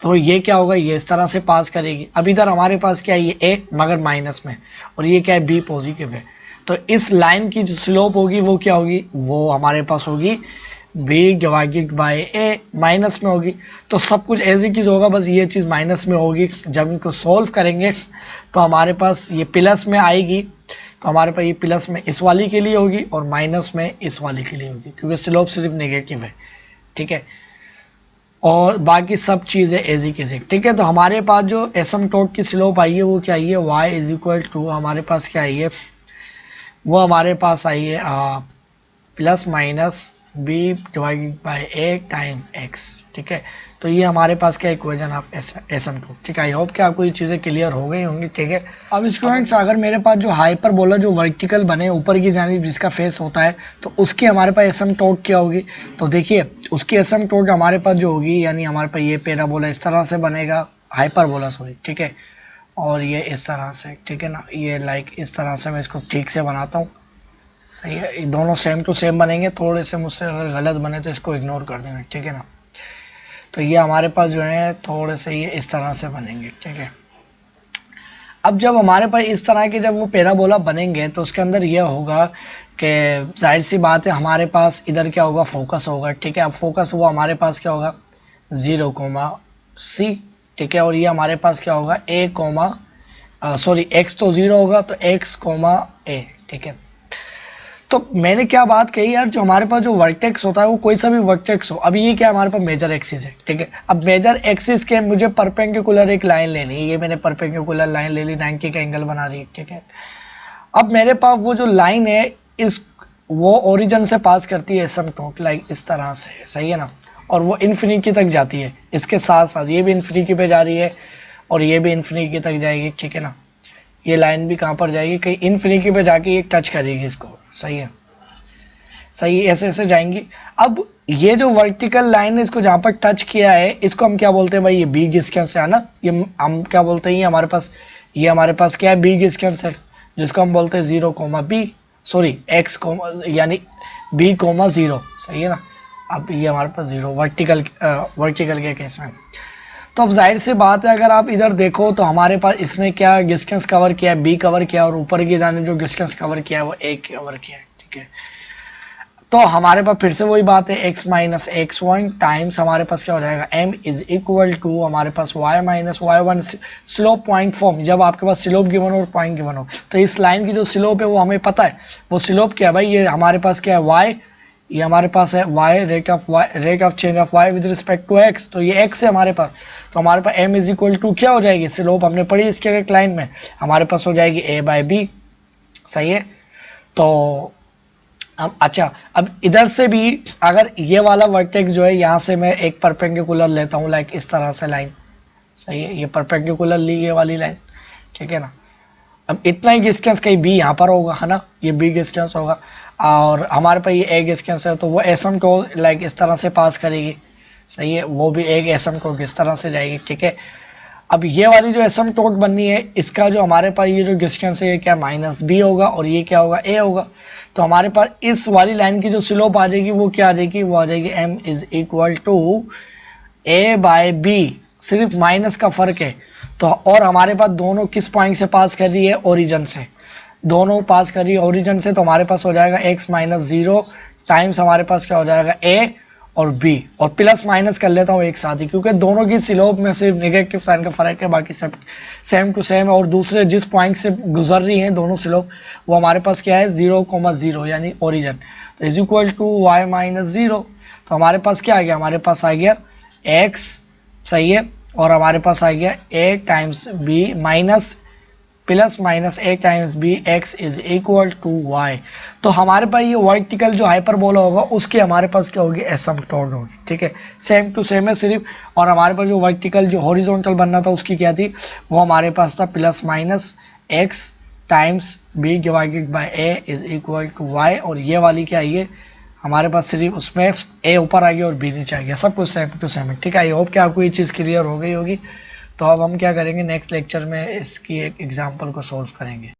तो ये क्या होगा, ये इस तरह से पास करेगी। अब इधर हमारे पास क्या है, ये a मगर माइनस में, और ये क्या है b पॉजिटिव है, तो इस लाइन की जो स्लोप होगी वो क्या होगी, वो हमारे पास होगी b divided by a, minus में होगी, तो सब कुछ ऐसी चीज होगा, बस ये चीज माइनस में होगी। जब इनको सोल्व करेंगे तो हमारे पास ये प्लस में आएगी, तो हमारे पास ये प्लस में इस वाली के लिए होगी और माइनस में इस वाली के लिए होगी, क्योंकि स्लोप सिर्फ नेगेटिव है। ठीक है, और बाकी सब चीज़ें एजी के से। ठीक है, तो हमारे पास जो एसिम्पटोट की स्लोप आई है वो क्या आई है, y इज इक्वल टू हमारे पास क्या आई है, वो हमारे पास आई है plus minus B divided by A time X, ठीक है। तो ये हमारे पास क्या इक्वेशन आप एसएम को, ठीक है। आई होप कि आपको ये चीज़ें क्लियर हो गई होंगी, ठीक है। अब स्टूडेंट्स अगर मेरे पास जो हाइपरबोला जो वर्टिकल बने ऊपर की जानिब जिसका फेस होता है, तो उसकी हमारे पास एसिम्पटोट क्या होगी। तो देखिए उसकी एसिम्पटोट हमारे पास जो होगी, यानी हमारे पास ये पैराबोला इस तरह से बनेगा, हाइपरबोला सॉरी, ठीक है। और ये इस तरह से, ठीक है ना, ये लाइक इस तरह से मैं इसको ठीक से बनाता हूँ, सही है। ये दोनों सेम टू सेम बनेंगे, थोड़े से मुझसे अगर गलत बने तो इसको इग्नोर कर देना, ठीक है ना। तो ये हमारे पास जो है थोड़े से ये इस तरह से बनेंगे, ठीक है। अब जब हमारे पास इस तरह के जब वो पैराबोला बनेंगे तो उसके अंदर ये होगा कि जाहिर सी बात है हमारे पास इधर क्या होगा, फोकस होगा, ठीक है। अब फोकस वो हमारे पास क्या होगा 0,C, ठीक है। और ये हमारे पास क्या होगा सॉरी x तो 0 होगा तो x,a, ठीक है। तो मैंने क्या बात कही यार, जो हमारे पास जो वर्टेक्स होता है वो कोई सा भी वर्टेक्स हो। अब ये क्या हमारे पास मेजर एक्सिस है, ठीक है। अब मेजर एक्सिस के मुझे परपेंडिकुलर एक लाइन लेनी है, ये मैंने परपेंडिकुलर लाइन ले ली, 90 का एंगल बना रही है, ठीक है। अब मेरे पास वो जो लाइन है इस वो ओरिजिन से पास करती है एसिम्पटोट, लाइक इस तरह से, सही है ना। और वो इन्फिनिटी तक जाती है, इसके साथ साथ ये भी इन्फिनिटी पे जा रही है और ये भी इन्फिनिटी तक जाएगी, ठीक है ना। ये लाइन भी कहाँ पर जाएगी, कहीं इन्फिनिटी पे जाके ये टच करेगी इसको, सही है, सही है, ऐसे ऐसे जाएंगी। अब ये जो वर्टिकल लाइन है इसको जहाँ पर टच किया है इसको हम क्या बोलते हैं भाई, ये बी डिस्टेंस है ना। ये हम क्या बोलते हैं, ये हमारे पास क्या है, बी डिस्टेंस है, जिसको हम बोलते हैं 0,b सॉरी x, यानी b,0, सही है ना। अब ये हमारे पास 0 वर्टिकल के केस में। तो अब जाहिर सी बात है अगर आप इधर देखो तो हमारे पास इसने क्या डिस्टेंस कवर किया है, बी कवर किया, और ऊपर की जाने जो डिस्टेंस कवर किया है वो ए कवर किया है, ठीक है। तो हमारे पास फिर से वही बात है, x माइनस x1 टाइम्स हमारे पास क्या हो जाएगा, m इज इक्वल टू हमारे पास y minus y1 slope point form. जब आपके पास स्लोप गिवन हो और पॉइंट गिवन हो तो इस लाइन की जो स्लोप है वो हमें पता है, वो स्लोप क्या है भाई, ये हमारे पास क्या है y, ये हमारे पास है y, rate of change of y with respect to x, तो ये x है हमारे पास। तो हमारे पास m इज इक्वल टू क्या हो जाएगी, स्लोप हमने पढ़ी इसके लाइन में, हमारे पास हो जाएगी a/b, सही है। तो अच्छा अब इधर से भी अगर ये वाला वर्टेक्स जो है यहाँ से मैं एक परपेंडिकुलर लेता हूँ, लाइक इस तरह से लाइन, सही है, ये परपेंडिकुलर ली ये वाली लाइन, ठीक है ना। अब इतना ही डिस्टेंस कहीं बी यहाँ पर होगा, है ना, ये बी डिस्टेंस होगा और हमारे पास ये एक डिस्टेंस है, तो वो एसएम को लाइक इस तरह से पास करेगी, सही है, वो भी एक एसएम को इस तरह से जाएगी, ठीक है। अब ये वाली जो एसिम्पटोट बननी है इसका जो हमारे पास ये जो डिस्टेंस है ये क्या -b होगा और ये क्या होगा, a होगा। तो हमारे पास इस वाली लाइन की जो स्लोप आ जाएगी वो क्या आ जाएगी, वो आ जाएगी m is equal to a/b, सिर्फ माइनस का फर्क है। तो और हमारे पास दोनों किस पॉइंट से पास कर रही है, ओरिजिन से, दोनों पास कर रही है ओरिजिन से। तो हमारे पास हो जाएगा x माइनस 0 टाइम्स हमारे पास क्या हो जाएगा a और b, और प्लस माइनस कर लेता हूँ एक साथ ही, क्योंकि दोनों की स्लोप में सिर्फ नेगेटिव साइन का फर्क है, बाकी सब सेम टू सेम है। और दूसरे जिस पॉइंट से गुजर रही हैं दोनों स्लोप वो हमारे पास क्या है 0,0 यानी ओरिजिन। तो is equal to y minus 0। तो हमारे पास क्या आ गया, हमारे पास आ गया x, सही है, और हमारे पास आ गया a times b minus plus minus a times b, x is equal to y। तो हमारे पास ये वर्टिकल जो हाइपरबोला होगा उसके हमारे पास क्या होगी, एसिम्पटोट होगी, ठीक है, सेम टू सेम है सिर्फ। और हमारे पास जो वर्टिकल जो हॉरिजॉन्टल बनना था उसकी क्या थी, वो हमारे पास था plus minus x times b divided by a is equal to y। और ये वाली क्या है, हमारे पास सिर्फ उसमें a ऊपर आ गया और b नीचे आ गया, सब कुछ सेम टू सेम है, ठीक है। आई होप कि आपको ये चीज़ क्लियर हो गई होगी। तो अब हम क्या करेंगे, नेक्स्ट लेक्चर में इसकी एक एग्जांपल को सॉल्व करेंगे।